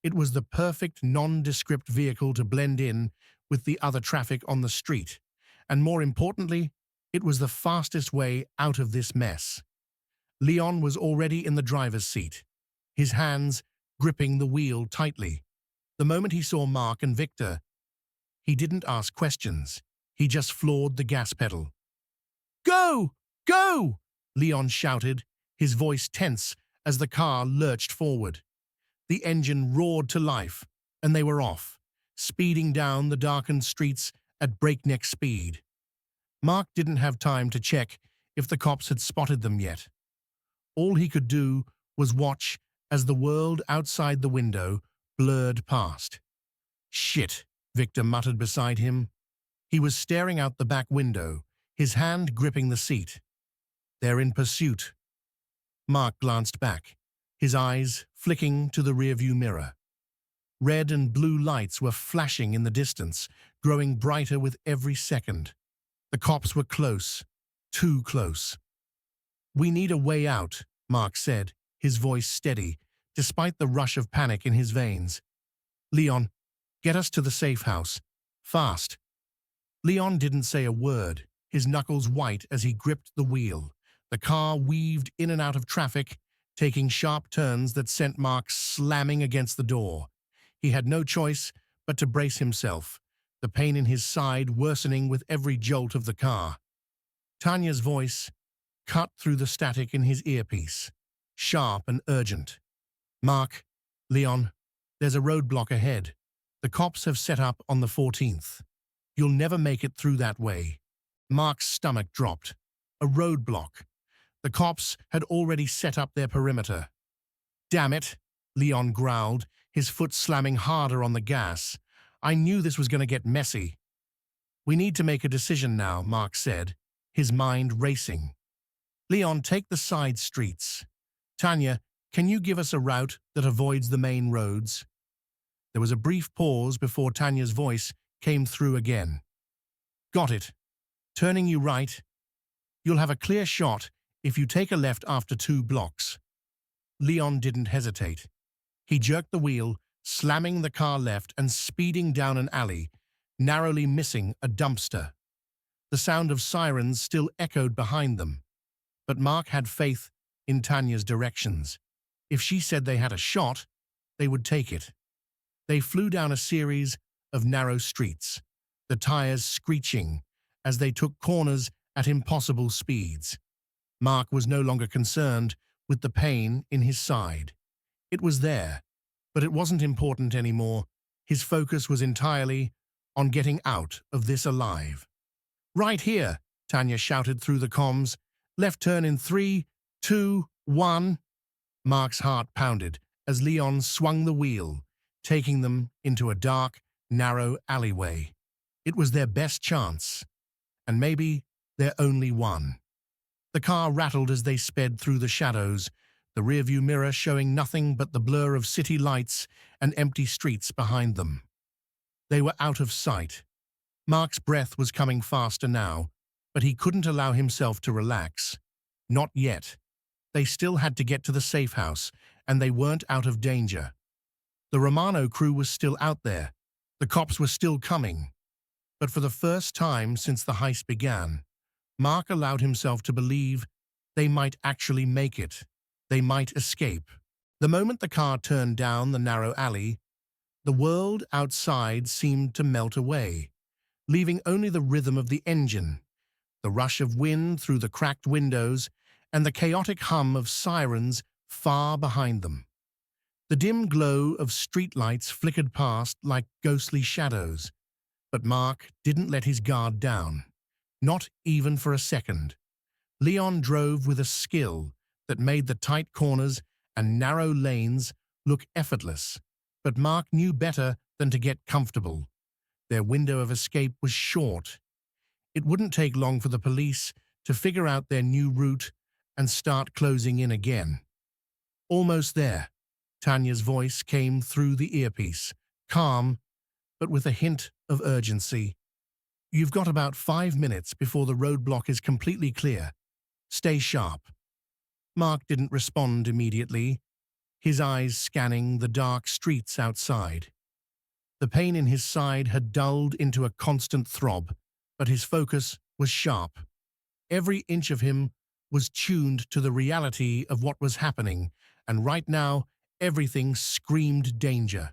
It was the perfect nondescript vehicle to blend in with the other traffic on the street, and more importantly, it was the fastest way out of this mess. Leon was already in the driver's seat, his hands gripping the wheel tightly. The moment he saw Mark and Victor, he didn't ask questions. He just floored the gas pedal. "Go! Go!" Leon shouted, his voice tense as the car lurched forward. The engine roared to life, and they were off, speeding down the darkened streets at breakneck speed. Mark didn't have time to check if the cops had spotted them yet. All he could do was watch as the world outside the window blurred past. "Shit," Victor muttered beside him. He was staring out the back window, his hand gripping the seat. "They're in pursuit." Mark glanced back, his eyes flicking to the rearview mirror. Red and blue lights were flashing in the distance, growing brighter with every second. The cops were close, too close. "We need a way out," Mark said, his voice steady, despite the rush of panic in his veins. "Leon, get us to the safe house. Fast." Leon didn't say a word, his knuckles white as he gripped the wheel. The car weaved in and out of traffic, taking sharp turns that sent Mark slamming against the door. He had no choice but to brace himself, the pain in his side worsening with every jolt of the car. Tanya's voice cut through the static in his earpiece, sharp and urgent. "Mark, Leon, there's a roadblock ahead. The cops have set up on the 14th. You'll never make it through that way." Mark's stomach dropped. A roadblock. The cops had already set up their perimeter. "Damn it," Leon growled, his foot slamming harder on the gas. "I knew this was going to get messy." "We need to make a decision now," Mark said, his mind racing. "Leon, take the side streets. Tanya, can you give us a route that avoids the main roads?" There was a brief pause before Tanya's voice came through again. "Got it. Turning you right. You'll have a clear shot if you take a left after 2 blocks." Leon didn't hesitate. He jerked the wheel, slamming the car left and speeding down an alley, narrowly missing a dumpster. The sound of sirens still echoed behind them, but Mark had faith in Tanya's directions. If she said they had a shot, they would take it. They flew down a series of narrow streets, the tires screeching as they took corners at impossible speeds. Mark was no longer concerned with the pain in his side. It was there, but it wasn't important anymore. His focus was entirely on getting out of this alive. "Right here," Tanya shouted through the comms. "Left turn in 3, 2, 1. Mark's heart pounded as Leon swung the wheel, taking them into a dark, narrow alleyway. It was their best chance, and maybe their only one. The car rattled as they sped through the shadows, the rearview mirror showing nothing but the blur of city lights and empty streets behind them. They were out of sight. Mark's breath was coming faster now, but he couldn't allow himself to relax. Not yet. They still had to get to the safe house, and they weren't out of danger. The Romano crew was still out there. The cops were still coming. But for the first time since the heist began, Mark allowed himself to believe they might actually make it. They might escape. The moment the car turned down the narrow alley, the world outside seemed to melt away. leaving only the rhythm of the engine, the rush of wind through the cracked windows, and the chaotic hum of sirens far behind them. The dim glow of streetlights flickered past like ghostly shadows, but Mark didn't let his guard down, not even for a second. Leon drove with a skill that made the tight corners and narrow lanes look effortless, but Mark knew better than to get comfortable. Their window of escape was short. It wouldn't take long for the police to figure out their new route and start closing in again. Almost there, Tanya's voice came through the earpiece, calm, but with a hint of urgency. You've got about 5 minutes before the roadblock is completely clear. Stay sharp. Mark didn't respond immediately, his eyes scanning the dark streets outside. The pain in his side had dulled into a constant throb, but his focus was sharp. Every inch of him was tuned to the reality of what was happening, and right now, everything screamed danger.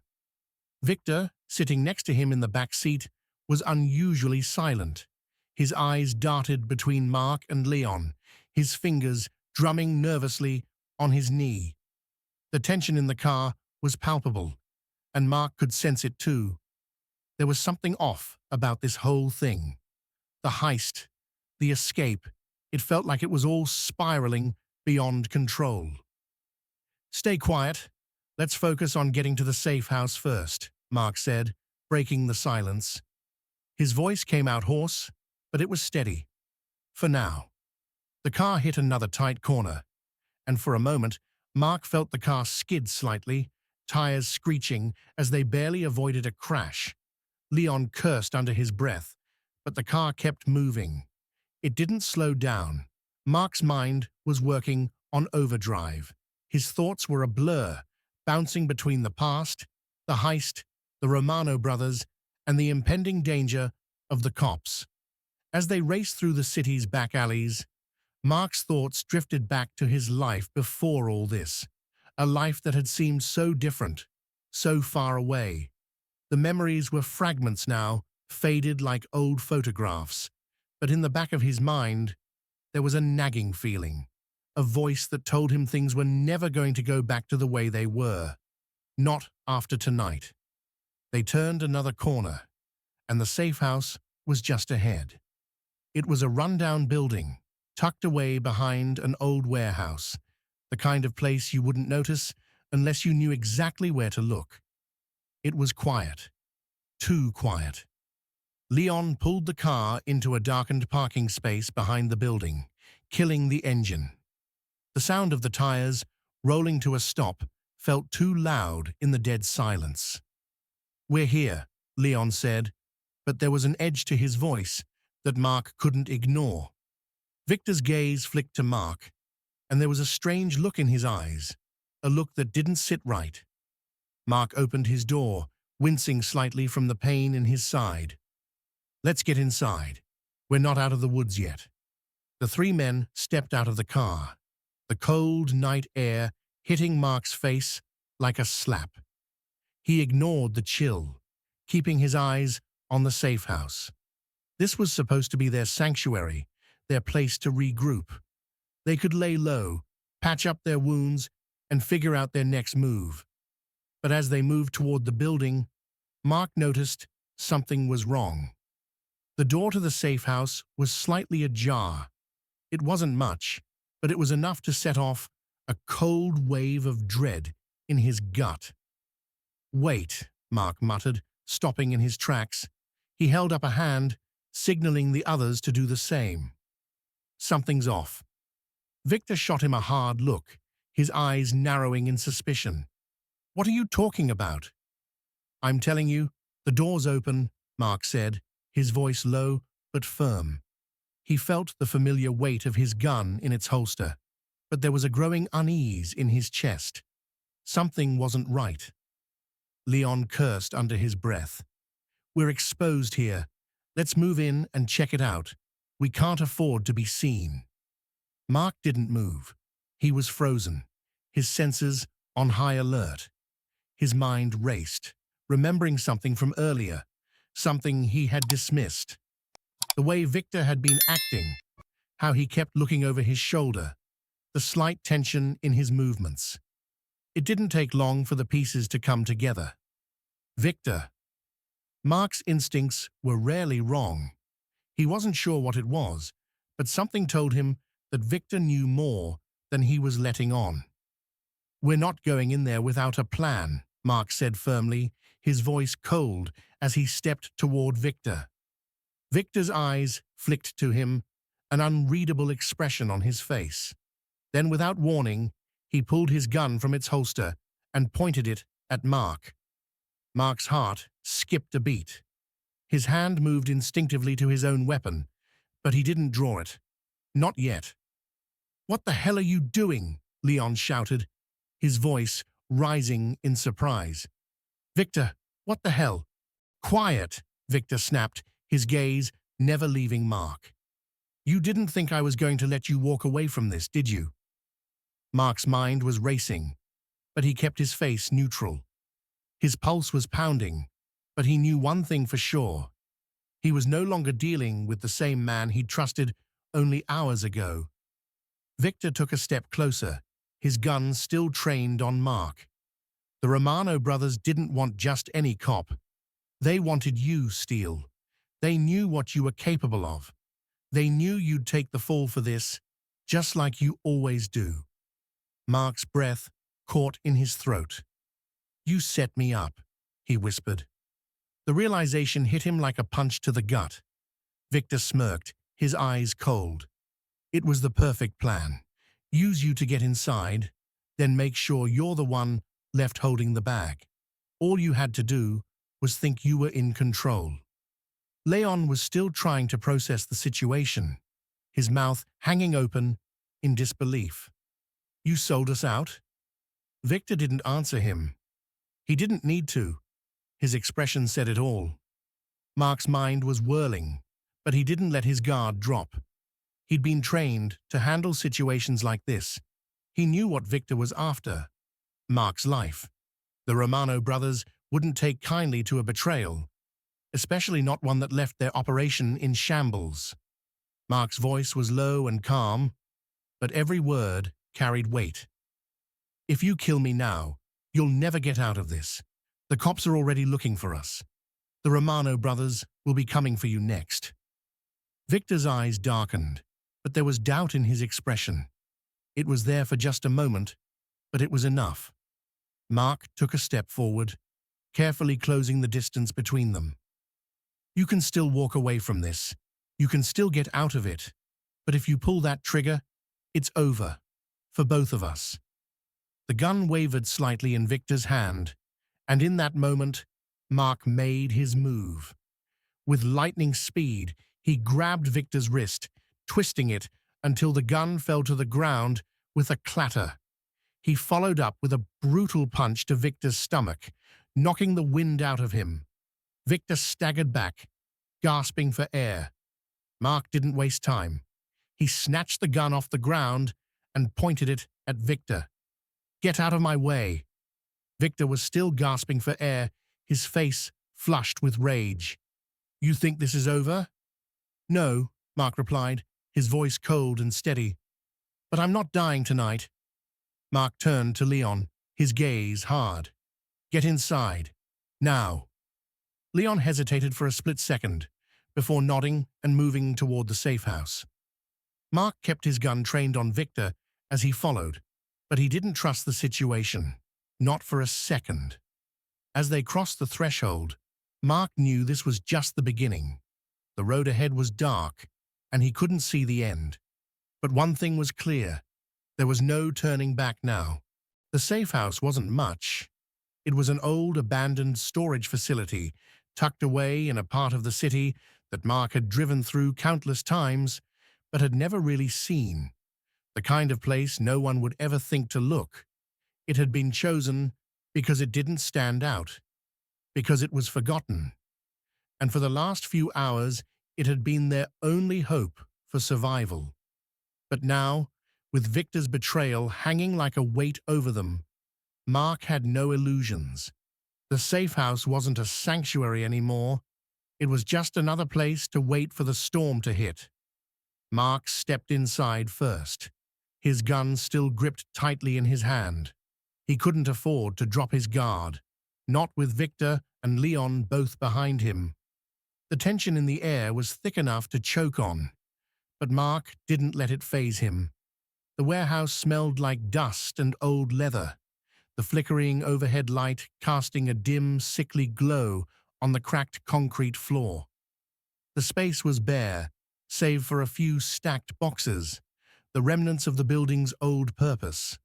Victor, sitting next to him in the back seat, was unusually silent. His eyes darted between Mark and Leon, his fingers drumming nervously on his knee. The tension in the car was palpable, and Mark could sense it too. There was something off about this whole thing. The heist, the escape, it felt like it was all spiraling beyond control. Stay quiet. Let's focus on getting to the safe house first, Mark said, breaking the silence. His voice came out hoarse, but it was steady. For now. The car hit another tight corner, and for a moment, Mark felt the car skid slightly, tires screeching as they barely avoided a crash. Leon cursed under his breath, but the car kept moving. It didn't slow down. Mark's mind was working on overdrive. His thoughts were a blur, bouncing between the past, the heist, the Romano brothers, and the impending danger of the cops. As they raced through the city's back alleys, Mark's thoughts drifted back to his life before all this, a life that had seemed so different, so far away. The memories were fragments now, faded like old photographs, but in the back of his mind, there was a nagging feeling, a voice that told him things were never going to go back to the way they were. Not after tonight. They turned another corner, and the safe house was just ahead. It was a rundown building, tucked away behind an old warehouse, the kind of place you wouldn't notice unless you knew exactly where to look. It was quiet. Too quiet. Leon pulled the car into a darkened parking space behind the building, killing the engine. The sound of the tires, rolling to a stop, felt too loud in the dead silence. "We're here," Leon said, but there was an edge to his voice that Mark couldn't ignore. Victor's gaze flicked to Mark, and there was a strange look in his eyes, a look that didn't sit right. Mark opened his door, wincing slightly from the pain in his side. "Let's get inside. We're not out of the woods yet." The three men stepped out of the car, the cold night air hitting Mark's face like a slap. He ignored the chill, keeping his eyes on the safe house. This was supposed to be their sanctuary, their place to regroup. They could lay low, patch up their wounds, and figure out their next move. But as they moved toward the building, Mark noticed something was wrong. The door to the safe house was slightly ajar. It wasn't much, but it was enough to set off a cold wave of dread in his gut. "Wait," Mark muttered, stopping in his tracks. He held up a hand, signaling the others to do the same. "Something's off." Victor shot him a hard look, his eyes narrowing in suspicion. "What are you talking about?" "I'm telling you, the door's open," Mark said, his voice low but firm. He felt the familiar weight of his gun in its holster, but there was a growing unease in his chest. Something wasn't right. Leon cursed under his breath. "We're exposed here. Let's move in and check it out. We can't afford to be seen." Mark didn't move. He was frozen, his senses on high alert. His mind raced, remembering something from earlier, something he had dismissed. The way Victor had been acting, how he kept looking over his shoulder, the slight tension in his movements. It didn't take long for the pieces to come together. Victor. Mark's instincts were rarely wrong. He wasn't sure what it was, but something told him that Victor knew more than he was letting on. "We're not going in there without a plan," Mark said firmly, his voice cold as he stepped toward Victor. Victor's eyes flicked to him, an unreadable expression on his face. Then, without warning, he pulled his gun from its holster and pointed it at Mark. Mark's heart skipped a beat. His hand moved instinctively to his own weapon, but he didn't draw it. Not yet. "What the hell are you doing?" Leon shouted, his voice rising in surprise. "Victor, what the hell?" "Quiet," Victor snapped, his gaze never leaving Mark. "You didn't think I was going to let you walk away from this, did you?" Mark's mind was racing, but he kept his face neutral. His pulse was pounding, but he knew one thing for sure. He was no longer dealing with the same man he'd trusted only hours ago. Victor took a step closer, his gun still trained on Mark. The Romano brothers didn't want just any cop. They wanted you, Steele. They knew what you were capable of. They knew you'd take the fall for this, just like you always do. Mark's breath caught in his throat. "You set me up," he whispered. The realization hit him like a punch to the gut. Victor smirked, his eyes cold. "It was the perfect plan. Use you to get inside, then make sure you're the one left holding the bag. All you had to do was think you were in control." Leon was still trying to process the situation, his mouth hanging open in disbelief. "You sold us out?" Victor didn't answer him. He didn't need to. His expression said it all. Mark's mind was whirling, but he didn't let his guard drop. He'd been trained to handle situations like this. He knew what Victor was after: Mark's life. The Romano brothers wouldn't take kindly to a betrayal, especially not one that left their operation in shambles. Mark's voice was low and calm, but every word carried weight. "If you kill me now, you'll never get out of this. The cops are already looking for us. The Romano brothers will be coming for you next." Victor's eyes darkened, but there was doubt in his expression. It was there for just a moment, but it was enough. Mark took a step forward, carefully closing the distance between them. "You can still walk away from this. You can still get out of it. But if you pull that trigger, it's over. For both of us." The gun wavered slightly in Victor's hand, and in that moment, Mark made his move. With lightning speed, he grabbed Victor's wrist, twisting it until the gun fell to the ground with a clatter. He followed up with a brutal punch to Victor's stomach, knocking the wind out of him. Victor staggered back, gasping for air. Mark didn't waste time. He snatched the gun off the ground and pointed it at Victor. "Get out of my way." Victor was still gasping for air, his face flushed with rage. "You think this is over?" "No," Mark replied, his voice cold and steady. "But I'm not dying tonight." Mark turned to Leon, his gaze hard. "Get inside. Now." Leon hesitated for a split second, before nodding and moving toward the safe house. Mark kept his gun trained on Victor as he followed, but he didn't trust the situation, not for a second. As they crossed the threshold, Mark knew this was just the beginning. The road ahead was dark, and he couldn't see the end. But one thing was clear: there was no turning back now. The safe house wasn't much. It was an old, abandoned storage facility tucked away in a part of the city that Mark had driven through countless times, but had never really seen. The kind of place no one would ever think to look. It had been chosen because it didn't stand out, because it was forgotten. And for the last few hours, it had been their only hope for survival. But now, with Victor's betrayal hanging like a weight over them, Mark had no illusions. The safe house wasn't a sanctuary anymore. It was just another place to wait for the storm to hit. Mark stepped inside first, his gun still gripped tightly in his hand. He couldn't afford to drop his guard, not with Victor and Leon both behind him. The tension in the air was thick enough to choke on, but Mark didn't let it faze him. The warehouse smelled like dust and old leather, the flickering overhead light casting a dim, sickly glow on the cracked concrete floor. The space was bare, save for a few stacked boxes, the remnants of the building's old purpose.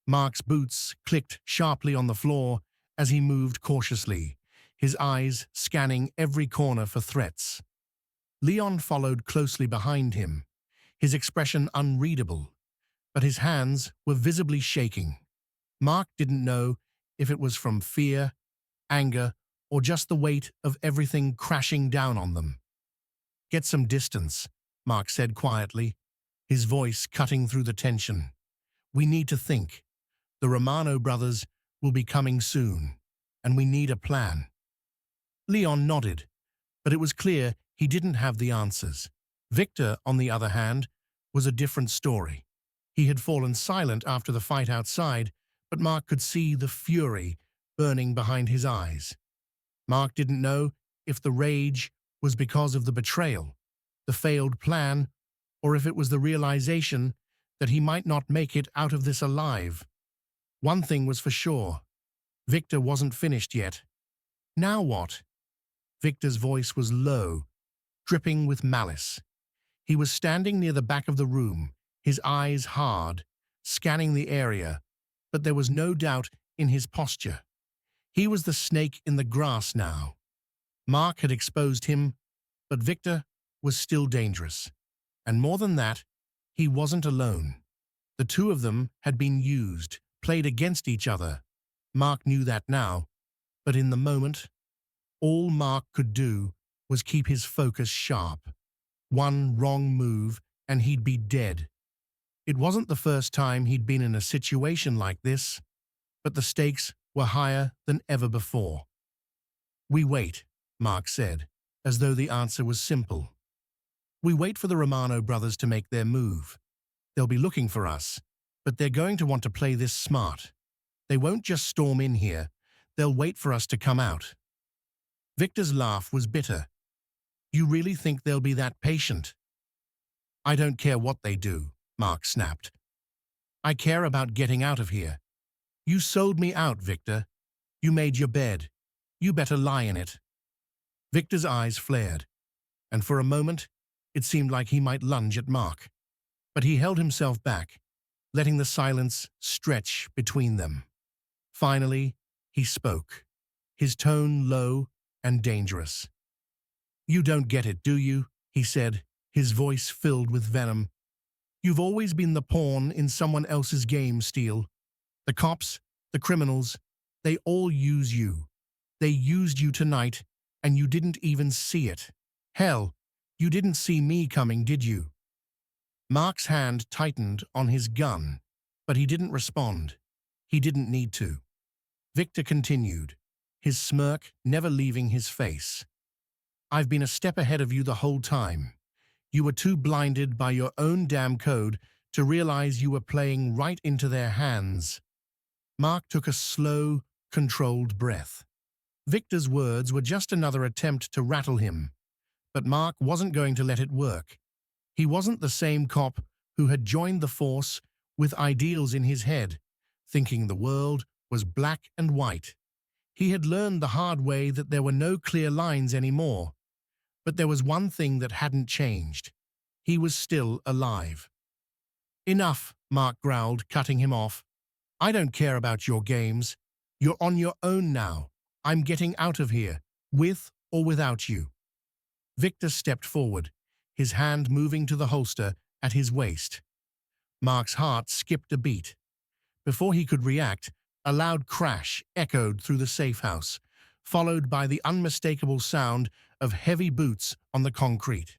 Mark's boots clicked sharply on the floor as he moved cautiously, his eyes scanning every corner for threats. Leon followed closely behind him, his expression unreadable, but his hands were visibly shaking. Mark didn't know if it was from fear, anger, or just the weight of everything crashing down on them. "Get some distance," Mark said quietly, his voice cutting through the tension. "We need to think. The Romano brothers will be coming soon, and we need a plan." Leon nodded, but it was clear he didn't have the answers. Victor, on the other hand, was a different story. He had fallen silent after the fight outside, but Mark could see the fury burning behind his eyes. Mark didn't know if the rage was because of the betrayal, the failed plan, or if it was the realization that he might not make it out of this alive. One thing was for sure. Victor wasn't finished yet. Now what? Victor's voice was low, dripping with malice. He was standing near the back of the room, his eyes hard, scanning the area, but there was no doubt in his posture. He was the snake in the grass now. Mark had exposed him, but Victor was still dangerous. And more than that, he wasn't alone. The two of them had been used, played against each other. Mark knew that now, but in the moment, all Mark could do was keep his focus sharp. One wrong move and he'd be dead. It wasn't the first time he'd been in a situation like this, but the stakes were higher than ever before. "We wait," Mark said, as though the answer was simple. "We wait for the Romano brothers to make their move. They'll be looking for us, but they're going to want to play this smart. They won't just storm in here, they'll wait for us to come out." Victor's laugh was bitter. "You really think they'll be that patient?" "I don't care what they do," Mark snapped. "I care about getting out of here. You sold me out, Victor. You made your bed. You better lie in it." Victor's eyes flared, and for a moment, it seemed like he might lunge at Mark. But he held himself back, letting the silence stretch between them. Finally, he spoke, his tone low and dangerous. "You don't get it, do you?" he said, his voice filled with venom. "You've always been the pawn in someone else's game, Steele. The cops, the criminals, they all use you. They used you tonight, and you didn't even see it. Hell, you didn't see me coming, did you?" Mark's hand tightened on his gun, but he didn't respond. He didn't need to. Victor continued, his smirk never leaving his face. "I've been a step ahead of you the whole time. You were too blinded by your own damn code to realize you were playing right into their hands." Mark took a slow, controlled breath. Victor's words were just another attempt to rattle him, but Mark wasn't going to let it work. He wasn't the same cop who had joined the force with ideals in his head, thinking the world was black and white. He had learned the hard way that there were no clear lines anymore. But there was one thing that hadn't changed. He was still alive. "Enough," Mark growled, cutting him off. "I don't care about your games. You're on your own now. I'm getting out of here, with or without you." Victor stepped forward, his hand moving to the holster at his waist. Mark's heart skipped a beat. Before he could react, a loud crash echoed through the safe house, followed by the unmistakable sound of heavy boots on the concrete.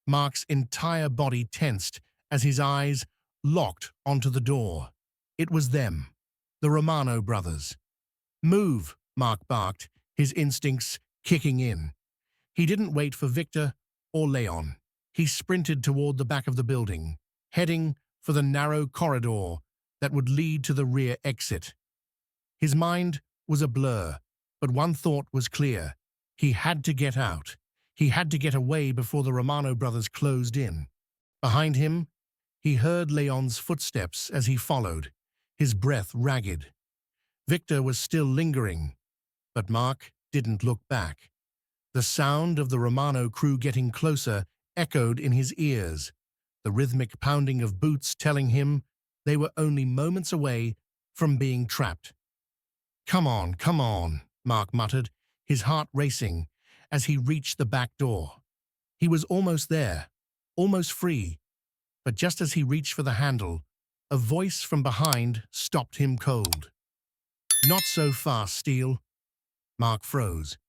Mark's entire body tensed as his eyes locked onto the door. It was them, the Romano brothers. "Move," Mark barked, his instincts kicking in. He didn't wait for Victor or Leon. He sprinted toward the back of the building, heading for the narrow corridor that would lead to the rear exit. His mind was a blur, but one thought was clear. He had to get out. He had to get away before the Romano brothers closed in. Behind him, he heard Leon's footsteps as he followed, his breath ragged. Victor was still lingering, but Mark didn't look back. The sound of the Romano crew getting closer echoed in his ears, the rhythmic pounding of boots telling him they were only moments away from being trapped. Come on, Mark muttered, his heart racing as he reached the back door. He was almost there, almost free, but just as he reached for the handle, a voice from behind stopped him cold. Not so fast, Steele. Mark froze.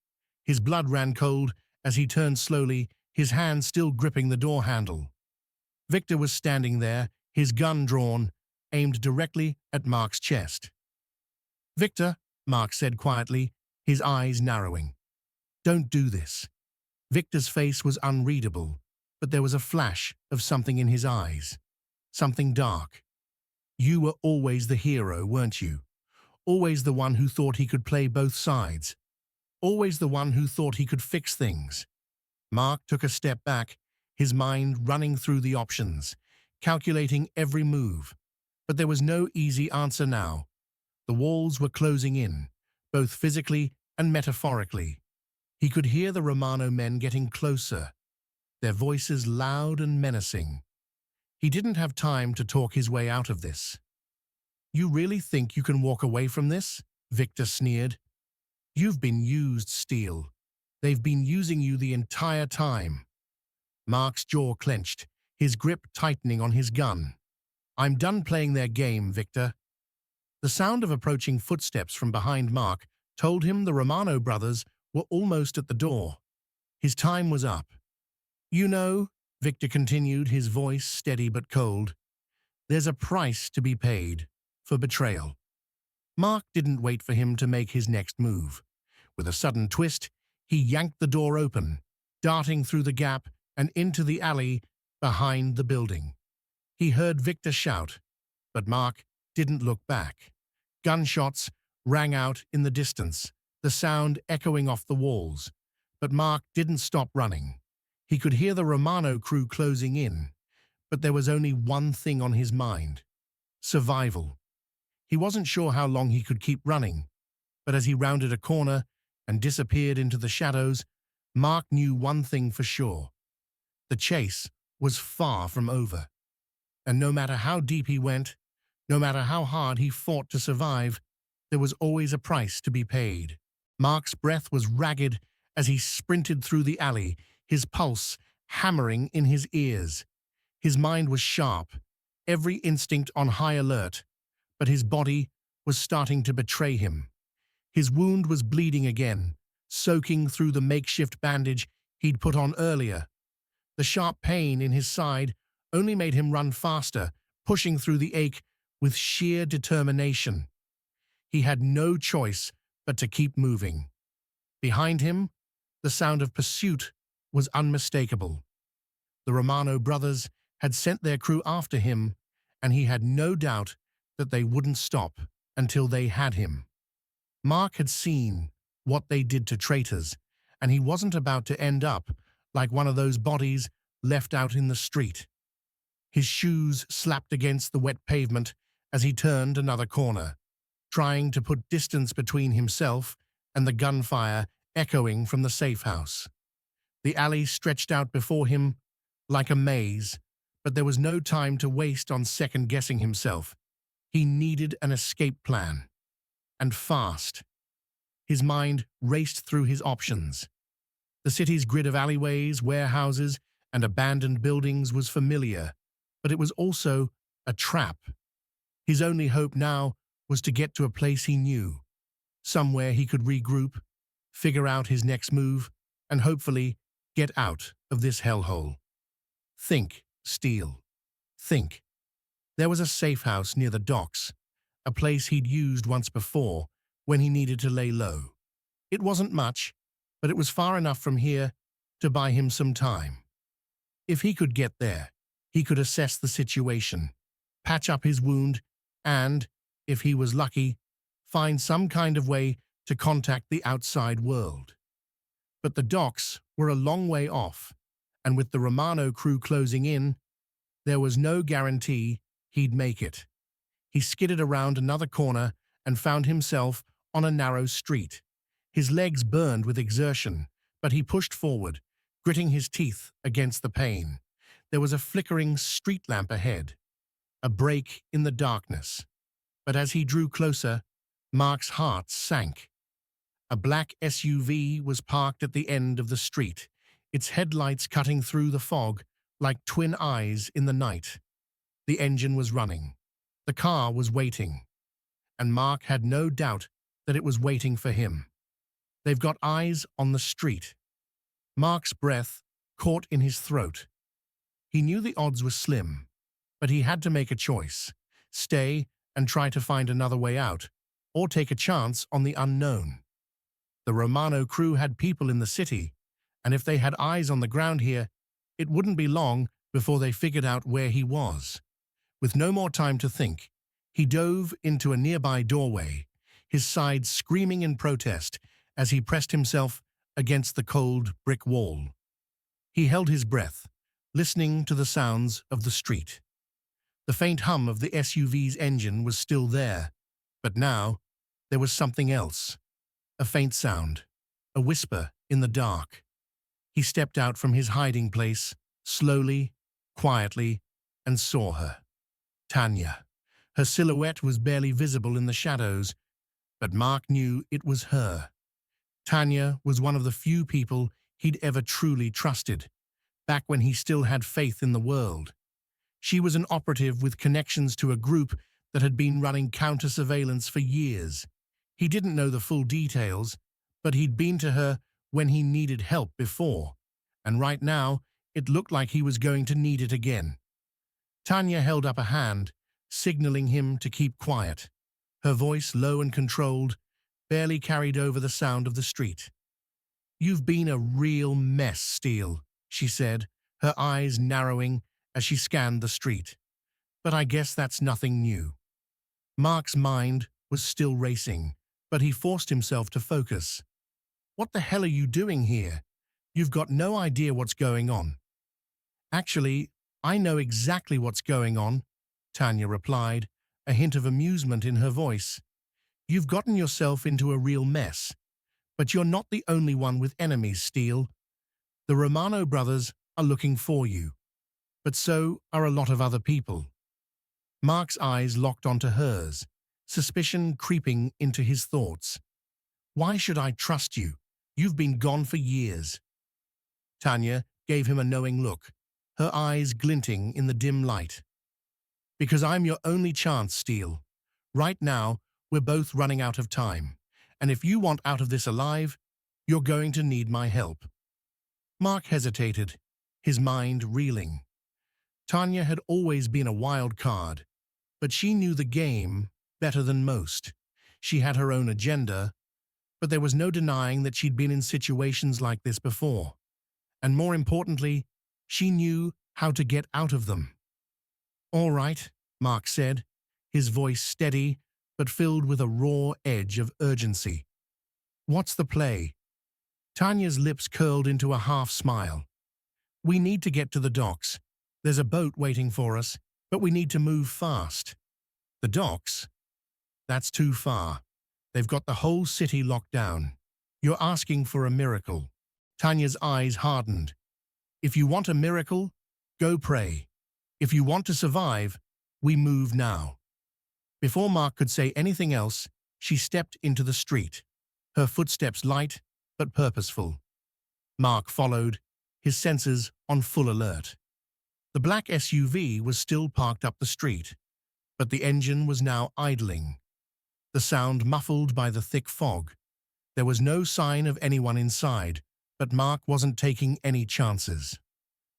His blood ran cold as he turned slowly, his hand still gripping the door handle. Victor was standing there, his gun drawn, aimed directly at Mark's chest. Victor, Mark said quietly, his eyes narrowing. Don't do this. Victor's face was unreadable, but there was a flash of something in his eyes. Something dark. You were always the hero, weren't you? Always the one who thought he could play both sides. Always the one who thought he could fix things. Mark took a step back, his mind running through the options, calculating every move. But there was no easy answer now. The walls were closing in, both physically and metaphorically. He could hear the Romano men getting closer, their voices loud and menacing. He didn't have time to talk his way out of this. You really think you can walk away from this? Victor sneered. You've been used, Steele. They've been using you the entire time. Mark's jaw clenched, his grip tightening on his gun. I'm done playing their game, Victor. The sound of approaching footsteps from behind Mark told him the Romano brothers were almost at the door. His time was up. You know, Victor continued, his voice steady but cold, there's a price to be paid for betrayal. Mark didn't wait for him to make his next move. With a sudden twist, he yanked the door open, darting through the gap and into the alley behind the building. He heard Victor shout, but Mark didn't look back. Gunshots rang out in the distance, the sound echoing off the walls. But Mark didn't stop running. He could hear the Romano crew closing in, but there was only one thing on his mind: survival. He wasn't sure how long he could keep running, but as he rounded a corner and disappeared into the shadows, Mark knew one thing for sure. The chase was far from over. And no matter how deep he went, no matter how hard he fought to survive, there was always a price to be paid. Mark's breath was ragged as he sprinted through the alley, his pulse hammering in his ears. His mind was sharp, every instinct on high alert, but his body was starting to betray him. His wound was bleeding again, soaking through the makeshift bandage he'd put on earlier. The sharp pain in his side only made him run faster, pushing through the ache with sheer determination. He had no choice but to keep moving. Behind him, the sound of pursuit was unmistakable. The Romano brothers had sent their crew after him, and he had no doubt that they wouldn't stop until they had him. Mark had seen what they did to traitors, and he wasn't about to end up like one of those bodies left out in the street. His shoes slapped against the wet pavement as he turned another corner, trying to put distance between himself and the gunfire echoing from the safe house. The alley stretched out before him like a maze, but there was no time to waste on second-guessing himself. He needed an escape plan, and fast. His mind raced through his options. The city's grid of alleyways, warehouses, and abandoned buildings was familiar, but it was also a trap. His only hope now was to get to a place he knew, somewhere he could regroup, figure out his next move, and hopefully get out of this hellhole. Think, Steele. Think. There was a safe house near the docks, a place he'd used once before when he needed to lay low. It wasn't much, but it was far enough from here to buy him some time. If he could get there, he could assess the situation, patch up his wound, and, if he was lucky, find some kind of way to contact the outside world. But the docks were a long way off, and with the Romano crew closing in, there was no guarantee he'd make it. He skidded around another corner and found himself on a narrow street. His legs burned with exertion, but he pushed forward, gritting his teeth against the pain. There was a flickering street lamp ahead, a break in the darkness. But as he drew closer, Mark's heart sank. A black SUV was parked at the end of the street, its headlights cutting through the fog like twin eyes in the night. The engine was running. The car was waiting. And Mark had no doubt that it was waiting for him. They've got eyes on the street. Mark's breath caught in his throat. He knew the odds were slim, but he had to make a choice: stay and try to find another way out, or take a chance on the unknown. The Romano crew had people in the city, and if they had eyes on the ground here, it wouldn't be long before they figured out where he was. With no more time to think, he dove into a nearby doorway, his sides screaming in protest as he pressed himself against the cold brick wall. He held his breath, listening to the sounds of the street. The faint hum of the SUV's engine was still there, but now there was something else. A faint sound, a whisper in the dark. He stepped out from his hiding place, slowly, quietly, and saw her. Tanya. Her silhouette was barely visible in the shadows, but Mark knew it was her. Tanya was one of the few people he'd ever truly trusted, back when he still had faith in the world. She was an operative with connections to a group that had been running counter-surveillance for years. He didn't know the full details, but he'd been to her when he needed help before, and right now it looked like he was going to need it again. Tanya held up a hand, signaling him to keep quiet. Her voice, low and controlled, barely carried over the sound of the street. "You've been a real mess, Steele," she said, her eyes narrowing as she scanned the street. "But I guess that's nothing new." Mark's mind was still racing, but he forced himself to focus. "What the hell are you doing here? You've got no idea what's going on." "Actually, I know exactly what's going on," Tanya replied, a hint of amusement in her voice. "You've gotten yourself into a real mess, but you're not the only one with enemies, Steele. The Romano brothers are looking for you, but so are a lot of other people." Mark's eyes locked onto hers, suspicion creeping into his thoughts. "Why should I trust you? You've been gone for years." Tanya gave him a knowing look, her eyes glinting in the dim light. "Because I'm your only chance, Steele. Right now, we're both running out of time, and if you want out of this alive, you're going to need my help." Mark hesitated, his mind reeling. Tanya had always been a wild card, but she knew the game better than most. She had her own agenda, but there was no denying that she'd been in situations like this before. And more importantly, she knew how to get out of them. "All right," Mark said, his voice steady but filled with a raw edge of urgency. "What's the play?" Tanya's lips curled into a half-smile. "We need to get to the docks. There's a boat waiting for us, but we need to move fast." "The docks? That's too far. They've got the whole city locked down. You're asking for a miracle." Tanya's eyes hardened. "If you want a miracle, go pray. If you want to survive, we move now." Before Mark could say anything else, she stepped into the street, her footsteps light but purposeful. Mark followed, his senses on full alert. The black SUV was still parked up the street, but the engine was now idling, the sound muffled by the thick fog. There was no sign of anyone inside, but Mark wasn't taking any chances.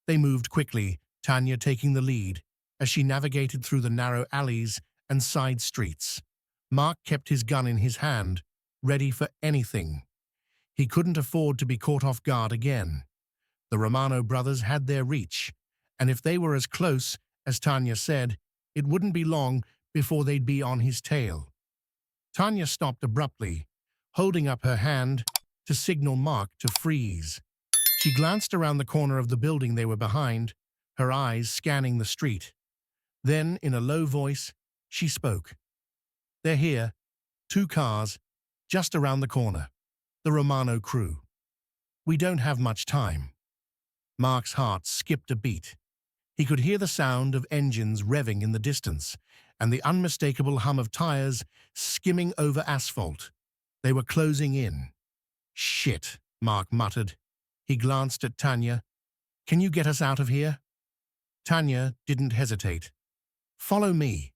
They moved quickly, Tanya taking the lead, as she navigated through the narrow alleys and side streets. Mark kept his gun in his hand, ready for anything. He couldn't afford to be caught off guard again. The Romano brothers had their reach, and if they were as close as Tanya said, it wouldn't be long before they'd be on his tail. Tanya stopped abruptly, holding up her hand to signal Mark to freeze. She glanced around the corner of the building they were behind, her eyes scanning the street. Then, in a low voice, she spoke. "They're here, 2 cars, just around the corner. The Romano crew. We don't have much time." Mark's heart skipped a beat. He could hear the sound of engines revving in the distance, and the unmistakable hum of tires skimming over asphalt. They were closing in. "Shit," Mark muttered. He glanced at Tanya. "Can you get us out of here?" Tanya didn't hesitate. "Follow me."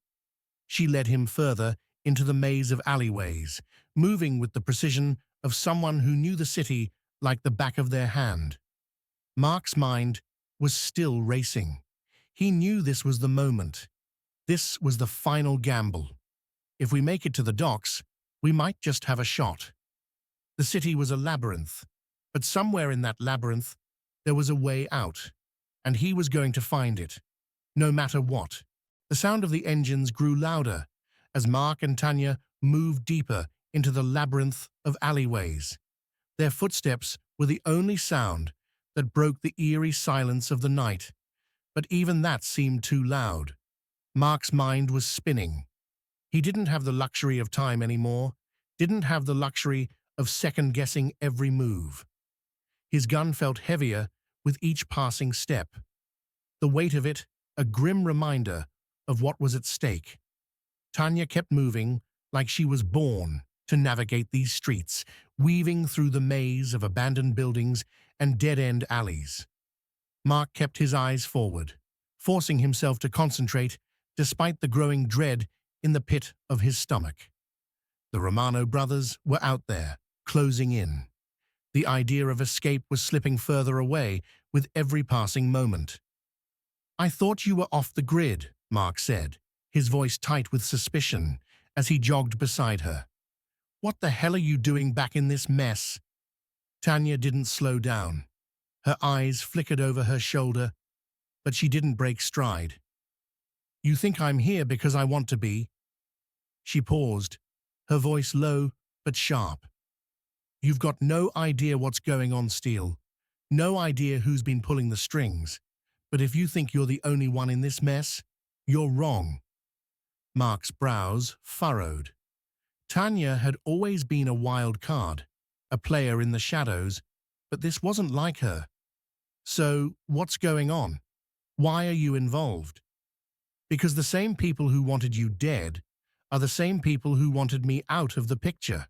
She led him further into the maze of alleyways, moving with the precision of someone who knew the city like the back of their hand. Mark's mind was still racing. He knew this was the moment. This was the final gamble. If we make it to the docks, we might just have a shot. The city was a labyrinth, but somewhere in that labyrinth, there was a way out, and he was going to find it, no matter what. The sound of the engines grew louder as Mark and Tanya moved deeper into the labyrinth of alleyways. Their footsteps were the only sound that broke the eerie silence of the night, but even that seemed too loud. Mark's mind was spinning. He didn't have the luxury of time anymore, didn't have the luxury of second-guessing every move. His gun felt heavier with each passing step. The weight of it, a grim reminder of what was at stake. Tanya kept moving like she was born to navigate these streets, weaving through the maze of abandoned buildings and dead-end alleys. Mark kept his eyes forward, forcing himself to concentrate despite the growing dread in the pit of his stomach. The Romano brothers were out there, closing in. The idea of escape was slipping further away with every passing moment. "I thought you were off the grid," Mark said, his voice tight with suspicion as he jogged beside her. "What the hell are you doing back in this mess?" Tanya didn't slow down. Her eyes flickered over her shoulder, but she didn't break stride. "You think I'm here because I want to be?" She paused, her voice low but sharp. "You've got no idea what's going on, Steele. No idea who's been pulling the strings. But if you think you're the only one in this mess, you're wrong." Mark's brows furrowed. Tanya had always been a wild card, a player in the shadows, but this wasn't like her. "So, what's going on? Why are you involved?" "Because the same people who wanted you dead are the same people who wanted me out of the picture."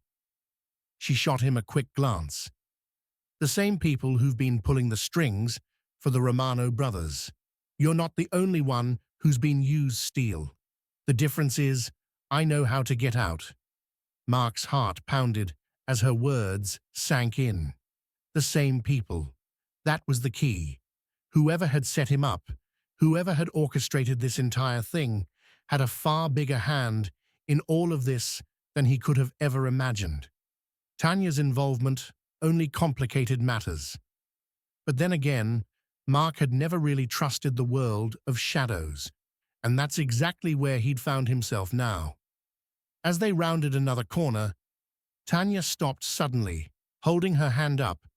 She shot him a quick glance. "The same people who've been pulling the strings for the Romano brothers. You're not the only one who's been used, Steele. The difference is, I know how to get out." Mark's heart pounded as her words sank in. The same people. That was the key. Whoever had set him up, whoever had orchestrated this entire thing, had a far bigger hand in all of this than he could have ever imagined. Tanya's involvement only complicated matters. But then again, Mark had never really trusted the world of shadows, and that's exactly where he'd found himself now. As they rounded another corner, Tanya stopped suddenly, holding her hand up.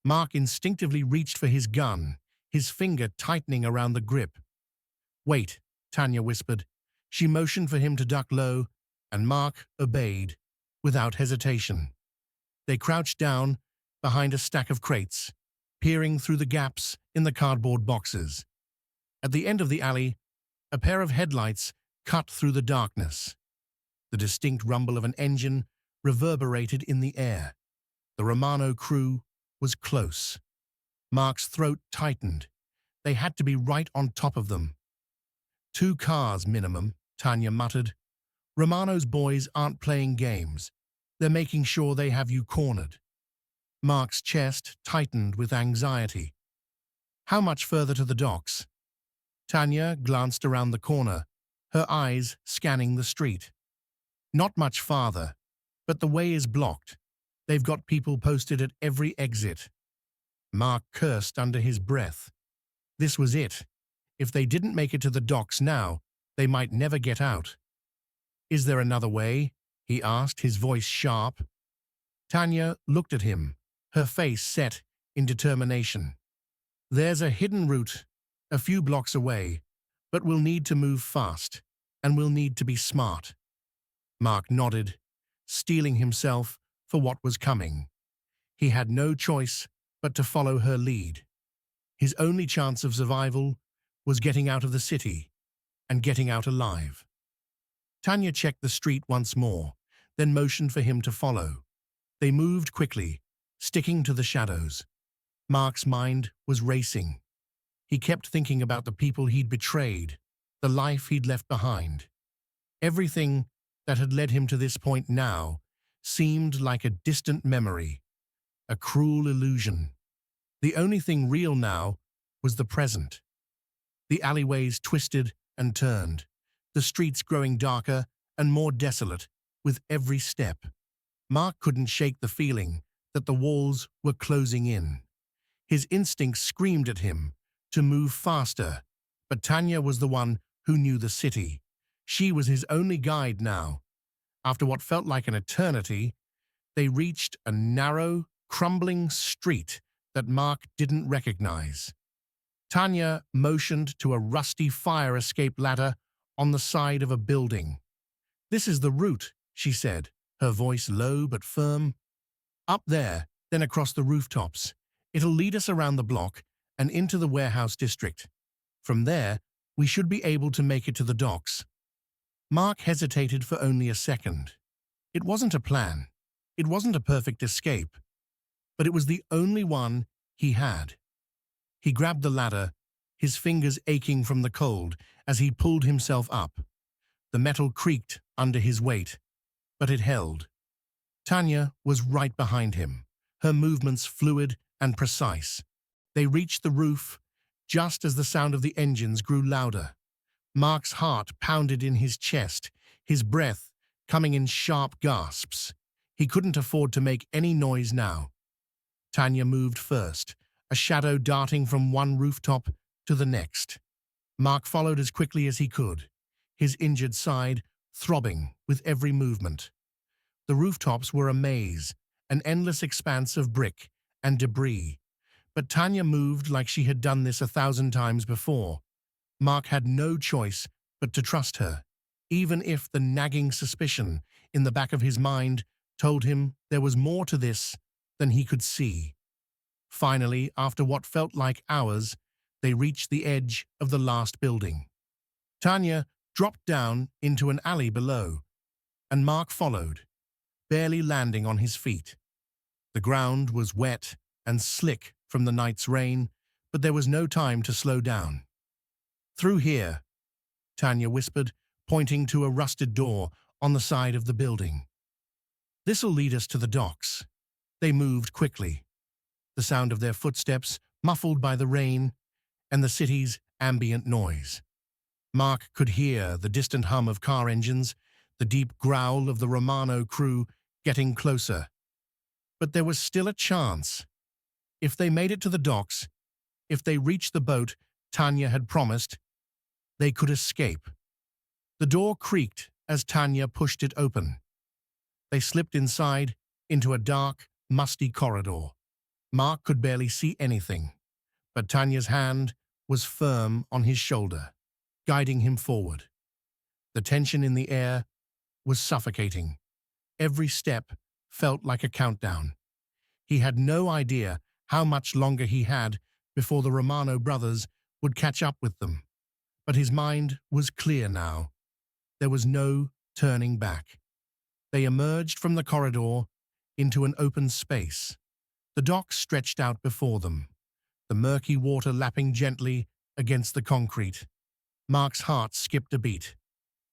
Mark instinctively reached for his gun, his finger tightening around the grip. "Wait," Tanya whispered. She motioned for him to duck low, and Mark obeyed, without hesitation. They crouched down behind a stack of crates, peering through the gaps in the cardboard boxes. At the end of the alley, a pair of headlights cut through the darkness. The distinct rumble of an engine reverberated in the air. The Romano crew was close. Mark's throat tightened. They had to be right on top of them. 2 cars minimum, Tanya muttered. "Romano's boys aren't playing games. They're making sure they have you cornered." Mark's chest tightened with anxiety. "How much further to the docks?" Tanya glanced around the corner, her eyes scanning the street. "Not much farther, but the way is blocked. They've got people posted at every exit." Mark cursed under his breath. This was it. If they didn't make it to the docks now, they might never get out. "Is there another way?" he asked, his voice sharp. Tanya looked at him, her face set in determination. "There's a hidden route, a few blocks away, but we'll need to move fast, and we'll need to be smart." Mark nodded, steeling himself for what was coming. He had no choice but to follow her lead. His only chance of survival was getting out of the city, and getting out alive. Tanya checked the street once more, then motioned for him to follow. They moved quickly, sticking to the shadows. Mark's mind was racing. He kept thinking about the people he'd betrayed, the life he'd left behind. Everything that had led him to this point now seemed like a distant memory, a cruel illusion. The only thing real now was the present. The alleyways twisted and turned, the streets growing darker and more desolate with every step. Mark couldn't shake the feeling that the walls were closing in. His instincts screamed at him to move faster, but Tanya was the one who knew the city. She was his only guide now. After what felt like an eternity, they reached a narrow, crumbling street that Mark didn't recognize. Tanya motioned to a rusty fire escape ladder on the side of a building. "This is the route," she said, her voice low but firm. "Up there, then across the rooftops. It'll lead us around the block and into the warehouse district. From there, we should be able to make it to the docks." Mark hesitated for only a second. It wasn't a plan. It wasn't a perfect escape. But it was the only one he had. He grabbed the ladder, his fingers aching from the cold as he pulled himself up. The metal creaked under his weight, but it held. Tanya was right behind him, her movements fluid and precise. They reached the roof just as the sound of the engines grew louder. Mark's heart pounded in his chest, his breath coming in sharp gasps. He couldn't afford to make any noise now. Tanya moved first, a shadow darting from one rooftop to the next. Mark followed as quickly as he could, his injured side throbbing with every movement. The rooftops were a maze, an endless expanse of brick and debris. But Tanya moved like she had done this 1,000 times before. Mark had no choice but to trust her, even if the nagging suspicion in the back of his mind told him there was more to this than he could see. Finally, after what felt like hours, they reached the edge of the last building. Tanya dropped down into an alley below, and Mark followed, barely landing on his feet. The ground was wet and slick from the night's rain, but there was no time to slow down. "Through here," Tanya whispered, pointing to a rusted door on the side of the building. "This'll lead us to the docks." They moved quickly, the sound of their footsteps muffled by the rain and the city's ambient noise. Mark could hear the distant hum of car engines, the deep growl of the Romano crew getting closer. But there was still a chance. If they made it to the docks, if they reached the boat Tanya had promised, they could escape. The door creaked as Tanya pushed it open. They slipped inside into a dark, musty corridor. Mark could barely see anything, but Tanya's hand was firm on his shoulder, guiding him forward. The tension in the air was suffocating. Every step felt like a countdown. He had no idea how much longer he had before the Romano brothers would catch up with them. But his mind was clear now. There was no turning back. They emerged from the corridor into an open space. The docks stretched out before them, the murky water lapping gently against the concrete. Mark's heart skipped a beat.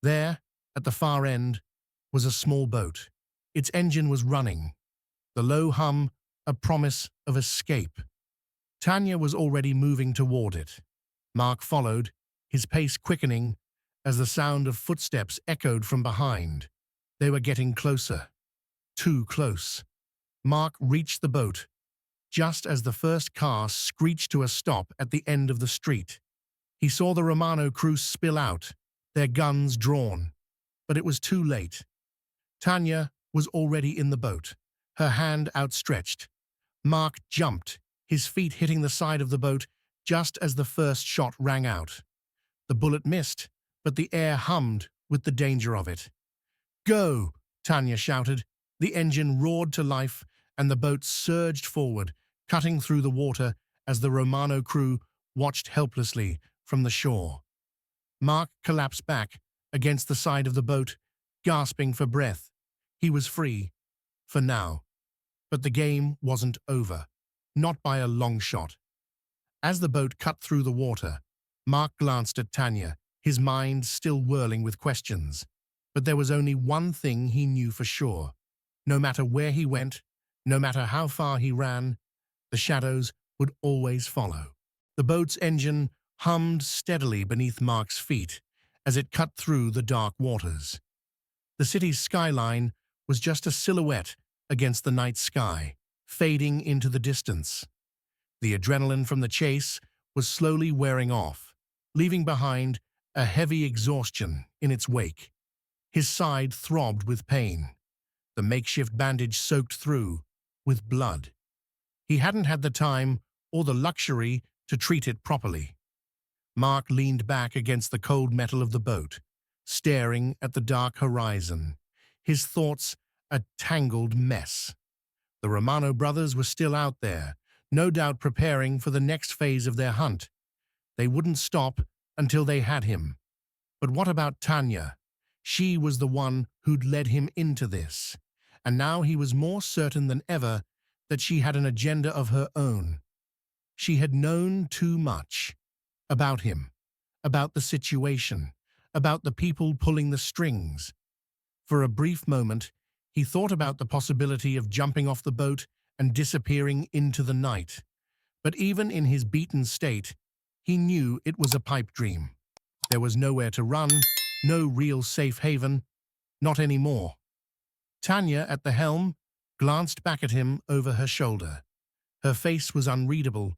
There, at the far end, was a small boat. Its engine was running, the low hum a promise of escape. Tanya was already moving toward it. Mark followed, his pace quickening as the sound of footsteps echoed from behind. They were getting closer. Too close. Mark reached the boat just as the first car screeched to a stop at the end of the street. He saw the Romano crew spill out, their guns drawn. But it was too late. Tanya was already in the boat, her hand outstretched. Mark jumped, his feet hitting the side of the boat just as the first shot rang out. The bullet missed, but the air hummed with the danger of it. "Go!" Tanya shouted. The engine roared to life, and the boat surged forward, cutting through the water as the Romano crew watched helplessly from the shore. Mark collapsed back against the side of the boat, gasping for breath. He was free, for now. But the game wasn't over, not by a long shot. As the boat cut through the water, Mark glanced at Tanya, his mind still whirling with questions. But there was only one thing he knew for sure. No matter where he went, no matter how far he ran, the shadows would always follow. The boat's engine hummed steadily beneath Mark's feet as it cut through the dark waters. The city's skyline was just a silhouette against the night sky, fading into the distance. The adrenaline from the chase was slowly wearing off, leaving behind a heavy exhaustion in its wake. His side throbbed with pain, the makeshift bandage soaked through with blood. He hadn't had the time or the luxury to treat it properly. Mark leaned back against the cold metal of the boat, staring at the dark horizon, his thoughts a tangled mess. The Romano brothers were still out there, no doubt preparing for the next phase of their hunt. They wouldn't stop until they had him. But what about Tanya? She was the one who'd led him into this, and now he was more certain than ever that she had an agenda of her own. She had known too much about him, about the situation, about the people pulling the strings. For a brief moment, he thought about the possibility of jumping off the boat and disappearing into the night. But even in his beaten state, he knew it was a pipe dream. There was nowhere to run, no real safe haven, not anymore. Tanya, at the helm, glanced back at him over her shoulder. Her face was unreadable,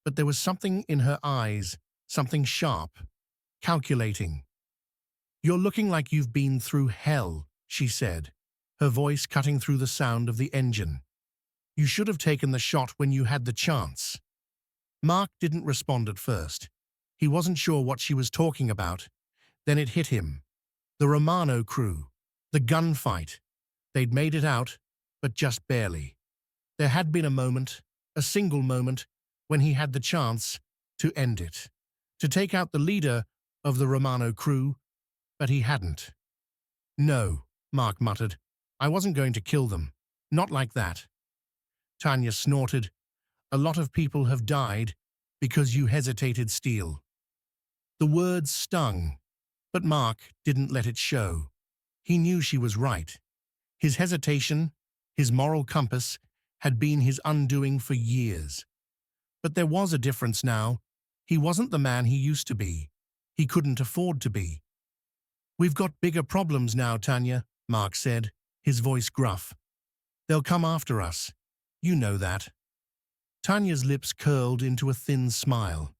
but there was something in her eyes, something sharp, calculating. "You're looking like you've been through hell," she said, her voice cutting through the sound of the engine. "You should have taken the shot when you had the chance." Mark didn't respond at first. He wasn't sure what she was talking about. Then it hit him. The Romano crew. The gunfight. They'd made it out, but just barely. There had been a moment, a single moment, when he had the chance to end it, to take out the leader of the Romano crew, but he hadn't. "No," Mark muttered. "I wasn't going to kill them. Not like that." Tanya snorted. "A lot of people have died because you hesitated, Steele." The words stung, but Mark didn't let it show. He knew she was right. His hesitation, his moral compass, had been his undoing for years. But there was a difference now. He wasn't the man he used to be. He couldn't afford to be. "We've got bigger problems now, Tanya," Mark said, his voice gruff. "They'll come after us. You know that." Tanya's lips curled into a thin smile.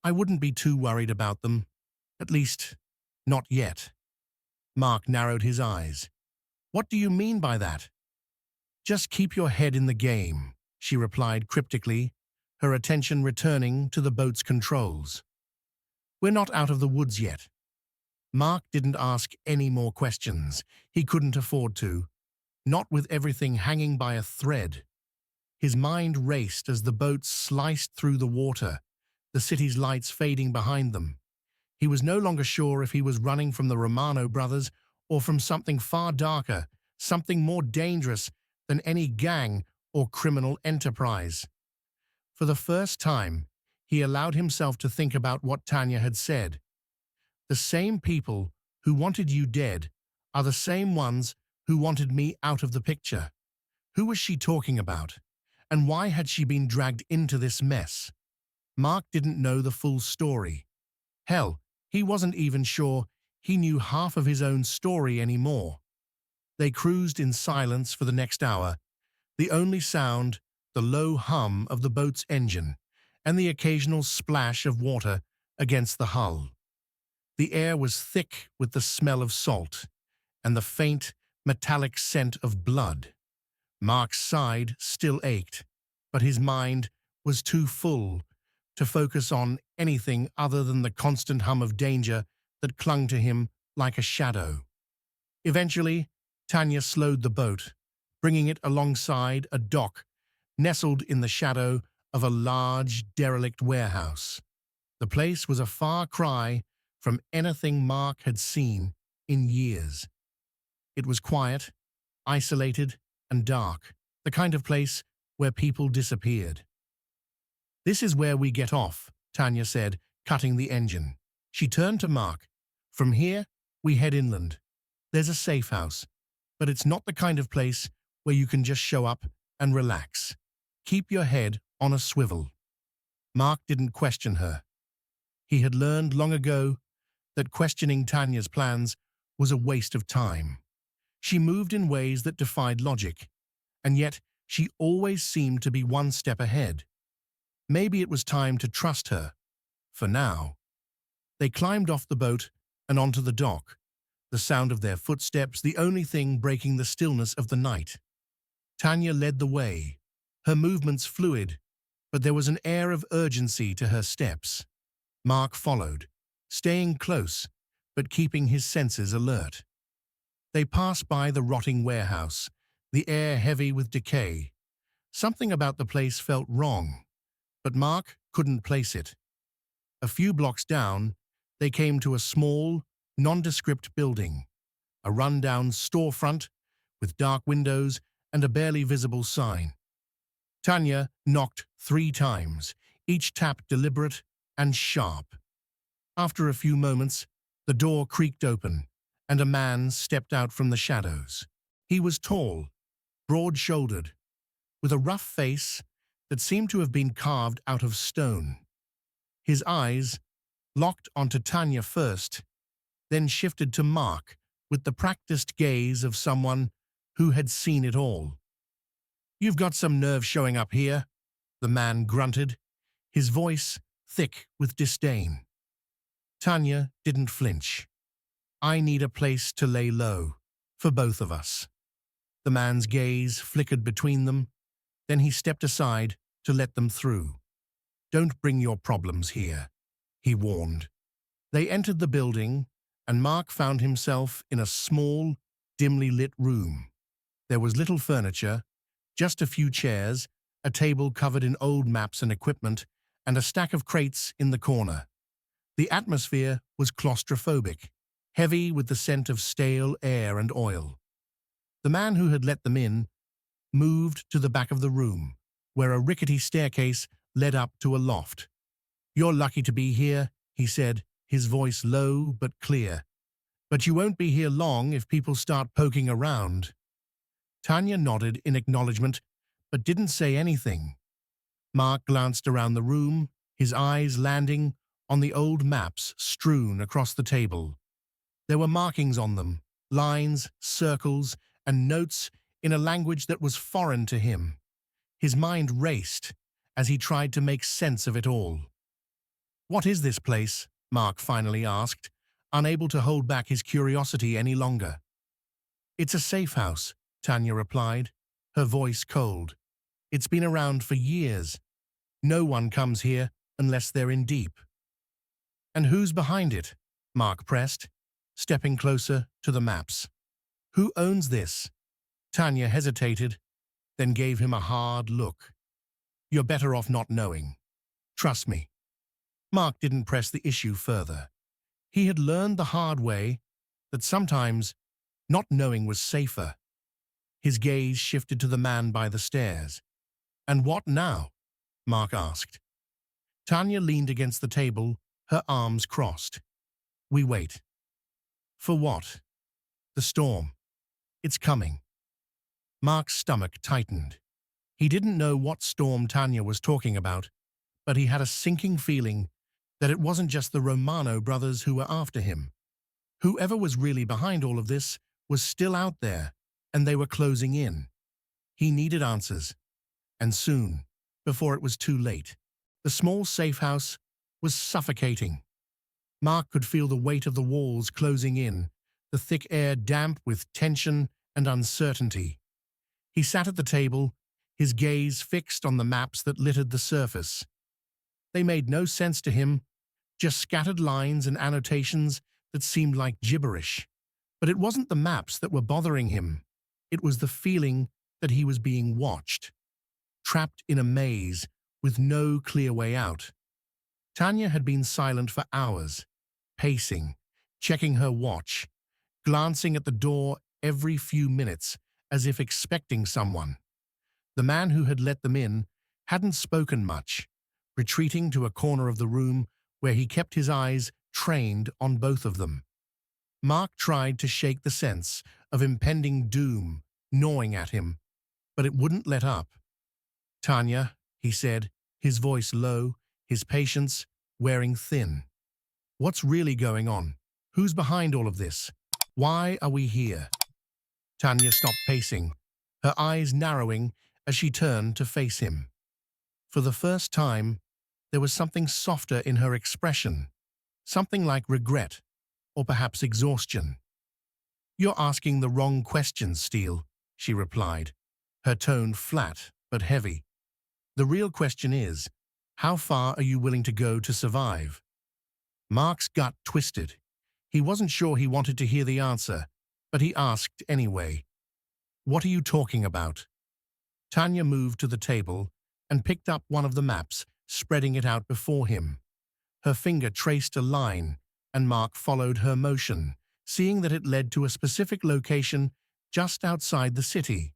"I wouldn't be too worried about them. At least, not yet." Mark narrowed his eyes. "What do you mean by that?" "Just keep your head in the game," she replied cryptically, her attention returning to the boat's controls. "We're not out of the woods yet." Mark didn't ask any more questions. He couldn't afford to. Not with everything hanging by a thread. His mind raced as the boat sliced through the water, the city's lights fading behind them. He was no longer sure if he was running from the Romano brothers or from something far darker, something more dangerous than any gang or criminal enterprise. For the first time, he allowed himself to think about what Tanya had said. "The same people who wanted you dead are the same ones who wanted me out of the picture." Who was she talking about? And why had she been dragged into this mess? Mark didn't know the full story. Hell, he wasn't even sure he knew half of his own story anymore. They cruised in silence for the next hour, the only sound the low hum of the boat's engine, and the occasional splash of water against the hull. The air was thick with the smell of salt and the faint, metallic scent of blood. Mark's side still ached, but his mind was too full to focus on anything other than the constant hum of danger that clung to him like a shadow. Eventually, Tanya slowed the boat, bringing it alongside a dock nestled in the shadow of a large, derelict warehouse. The place was a far cry from anything Mark had seen in years. It was quiet, isolated, and dark, the kind of place where people disappeared. "This is where we get off," Tanya said, cutting the engine. She turned to Mark. "From here, we head inland. There's a safe house, but it's not the kind of place where you can just show up and relax. Keep your head on a swivel." Mark didn't question her. He had learned long ago that questioning Tanya's plans was a waste of time. She moved in ways that defied logic, and yet she always seemed to be one step ahead. Maybe it was time to trust her, for now. They climbed off the boat and onto the dock, the sound of their footsteps the only thing breaking the stillness of the night. Tanya led the way, her movements fluid, but there was an air of urgency to her steps. Mark followed, staying close, but keeping his senses alert. They passed by the rotting warehouse, the air heavy with decay. Something about the place felt wrong, but Mark couldn't place it. A few blocks down, they came to a small, nondescript building, a run-down storefront with dark windows and a barely visible sign. Tanya knocked 3 times, each tap deliberate and sharp. After a few moments, the door creaked open, and a man stepped out from the shadows. He was tall, broad-shouldered, with a rough face that seemed to have been carved out of stone. His eyes locked onto Tanya first, then shifted to Mark with the practiced gaze of someone who had seen it all. "You've got some nerve showing up here," the man grunted, his voice thick with disdain. Tanya didn't flinch. "I need a place to lay low, for both of us." The man's gaze flickered between them, then he stepped aside to let them through. "Don't bring your problems here," he warned. They entered the building, and Mark found himself in a small, dimly lit room. There was little furniture, just a few chairs, a table covered in old maps and equipment, and a stack of crates in the corner. The atmosphere was claustrophobic, heavy with the scent of stale air and oil. The man who had let them in moved to the back of the room, where a rickety staircase led up to a loft. "You're lucky to be here," he said, his voice low but clear. "But you won't be here long if people start poking around." Tanya nodded in acknowledgement, but didn't say anything. Mark glanced around the room, his eyes landing on the old maps strewn across the table. There were markings on them, lines, circles, and notes in a language that was foreign to him. His mind raced as he tried to make sense of it all. "What is this place?" Mark finally asked, unable to hold back his curiosity any longer. "It's a safe house," Tanya replied, her voice cold. "It's been around for years. No one comes here unless they're in deep." "And who's behind it?" Mark pressed, stepping closer to the maps. "Who owns this?" Tanya hesitated, then gave him a hard look. "You're better off not knowing. Trust me." Mark didn't press the issue further. He had learned the hard way that sometimes not knowing was safer. His gaze shifted to the man by the stairs. "And what now?" Mark asked. Tanya leaned against the table, her arms crossed. "We wait." "For what?" "The storm. It's coming." Mark's stomach tightened. He didn't know what storm Tanya was talking about, but he had a sinking feeling that it wasn't just the Romano brothers who were after him. Whoever was really behind all of this was still out there, and they were closing in. He needed answers. And soon, before it was too late, the small safe house was suffocating. Mark could feel the weight of the walls closing in, the thick air damp with tension and uncertainty. He sat at the table, his gaze fixed on the maps that littered the surface. They made no sense to him, just scattered lines and annotations that seemed like gibberish. But it wasn't the maps that were bothering him. It was the feeling that he was being watched, trapped in a maze with no clear way out. Tanya had been silent for hours, pacing, checking her watch, glancing at the door every few minutes as if expecting someone. The man who had let them in hadn't spoken much, retreating to a corner of the room where he kept his eyes trained on both of them. Mark tried to shake the sense of impending doom gnawing at him, but it wouldn't let up. "Tanya," he said, his voice low, his patience wearing thin. "What's really going on? Who's behind all of this? Why are we here?" Tanya stopped pacing, her eyes narrowing as she turned to face him. For the first time, there was something softer in her expression, something like regret, or perhaps exhaustion. "You're asking the wrong questions, Steele," she replied, her tone flat but heavy. "The real question is, how far are you willing to go to survive?" Mark's gut twisted. He wasn't sure he wanted to hear the answer, but he asked anyway. "What are you talking about?" Tanya moved to the table and picked up one of the maps, spreading it out before him. Her finger traced a line, and Mark followed her motion, seeing that it led to a specific location just outside the city,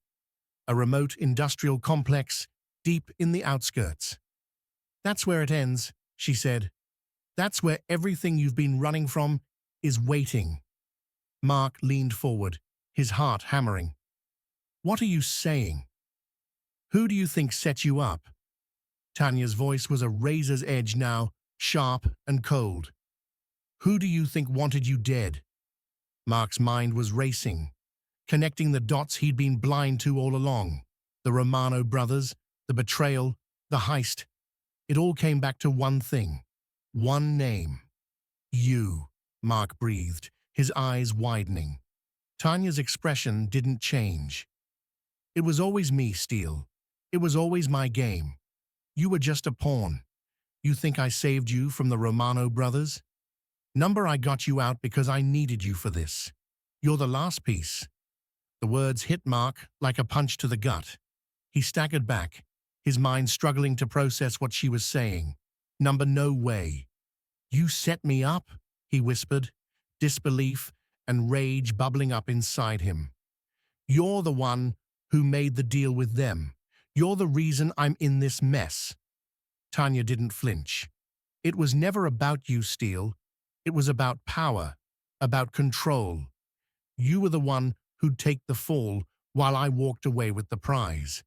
a remote industrial complex deep in the outskirts. "That's where it ends," she said. "That's where everything you've been running from is waiting." Mark leaned forward, his heart hammering. "What are you saying? Who do you think set you up?" Tanya's voice was a razor's edge now, sharp and cold. "Who do you think wanted you dead?" Mark's mind was racing, connecting the dots he'd been blind to all along. The Romano brothers, the betrayal, the heist. It all came back to one thing, one name. "You," Mark breathed, his eyes widening. Tanya's expression didn't change. "It was always me, Steele. It was always my game. You were just a pawn. You think I saved you from the Romano brothers? Number, I got you out because I needed you for this. You're the last piece." The words hit Mark like a punch to the gut. He staggered back, his mind struggling to process what she was saying. "Number, no way." "You set me up?" he whispered, disbelief and rage bubbling up inside him. "You're the one who made the deal with them. You're the reason I'm in this mess." Tanya didn't flinch. "It was never about you, Steele. It was about power, about control. You were the one who'd take the fall while I walked away with the prize."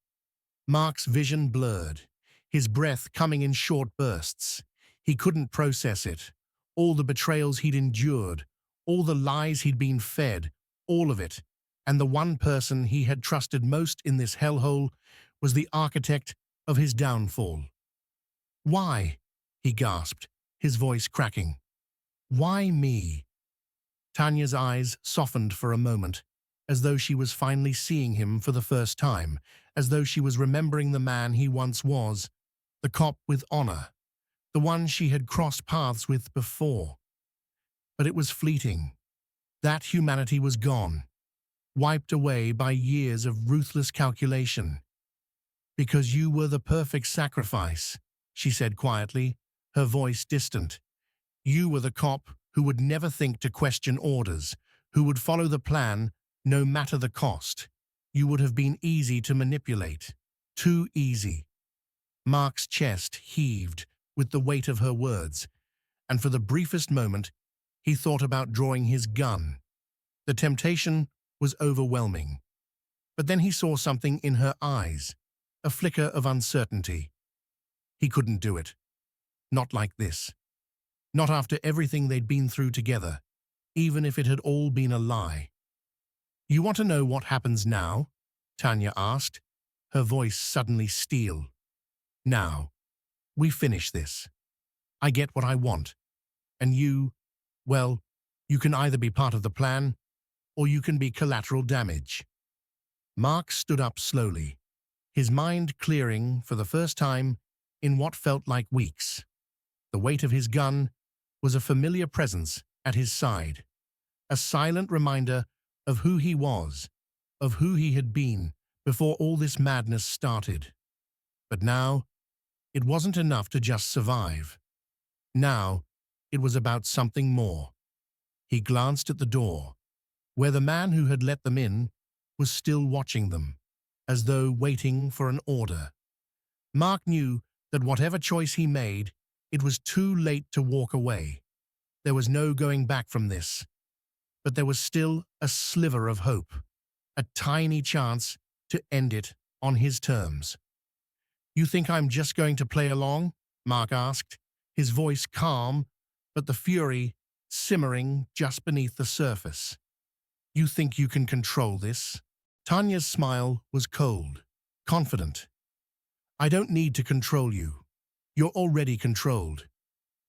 Mark's vision blurred, his breath coming in short bursts. He couldn't process it. All the betrayals he'd endured, all the lies he'd been fed, all of it. And the one person he had trusted most in this hellhole was the architect of his downfall. "Why?" he gasped, his voice cracking. "Why me?" Tanya's eyes softened for a moment, as though she was finally seeing him for the first time, as though she was remembering the man he once was, the cop with honor, the one she had crossed paths with before. But it was fleeting. That humanity was gone, wiped away by years of ruthless calculation. "Because you were the perfect sacrifice," she said quietly, her voice distant. "You were the cop who would never think to question orders, who would follow the plan no matter the cost. You would have been easy to manipulate. Too easy." Mark's chest heaved with the weight of her words, and for the briefest moment, he thought about drawing his gun. The temptation was overwhelming. But then he saw something in her eyes, a flicker of uncertainty. He couldn't do it. Not like this. Not after everything they'd been through together, even if it had all been a lie. "You want to know what happens now?" Tanya asked, her voice suddenly steel. "Now, we finish this. I get what I want. And you, well, you can either be part of the plan, or you can be collateral damage." Mark stood up slowly, his mind clearing for the first time in what felt like weeks. The weight of his gun was a familiar presence at his side, a silent reminder of who he was, of who he had been before all this madness started. But now, it wasn't enough to just survive. Now, it was about something more. He glanced at the door, where the man who had let them in was still watching them, as though waiting for an order. Mark knew that whatever choice he made, it was too late to walk away. There was no going back from this. But there was still a sliver of hope, a tiny chance to end it on his terms. "You think I'm just going to play along?" Mark asked, his voice calm, but the fury simmering just beneath the surface. "You think you can control this?" Tanya's smile was cold, confident. "I don't need to control you. You're already controlled.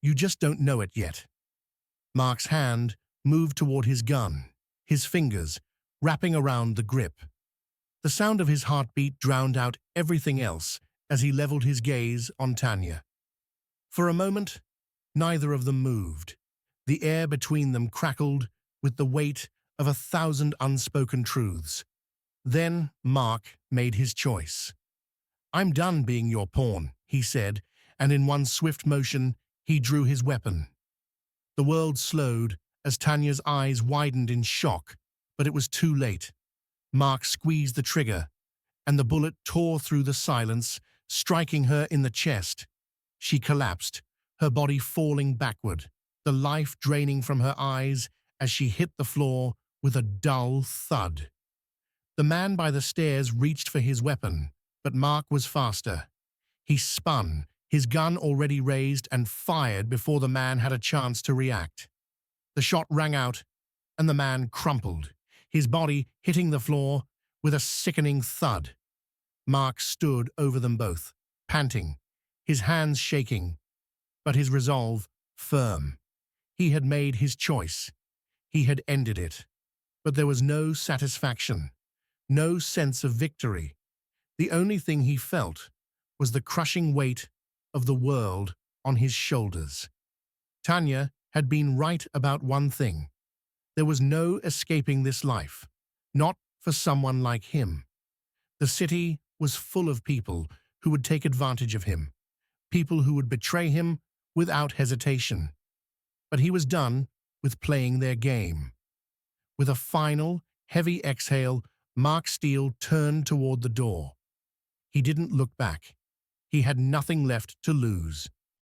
You just don't know it yet." Mark's hand moved toward his gun, his fingers wrapping around the grip. The sound of his heartbeat drowned out everything else as he leveled his gaze on Tanya. For a moment, neither of them moved. The air between them crackled with the weight of 1,000 unspoken truths. Then Mark made his choice. "I'm done being your pawn," he said, and in one swift motion, he drew his weapon. The world slowed as Tanya's eyes widened in shock, but it was too late. Mark squeezed the trigger, and the bullet tore through the silence, striking her in the chest. She collapsed, her body falling backward, the life draining from her eyes as she hit the floor with a dull thud. The man by the stairs reached for his weapon, but Mark was faster. He spun, his gun already raised, and fired before the man had a chance to react. The shot rang out, and the man crumpled, his body hitting the floor with a sickening thud. Mark stood over them both, panting, his hands shaking, but his resolve firm. He had made his choice. He had ended it. But there was no satisfaction, no sense of victory. The only thing he felt was the crushing weight of the world on his shoulders. Tanya had been right about one thing. There was no escaping this life, not for someone like him. The city was full of people who would take advantage of him, people who would betray him without hesitation. But he was done with playing their game. With a final, heavy exhale, Mark Steele turned toward the door. He didn't look back. He had nothing left to lose.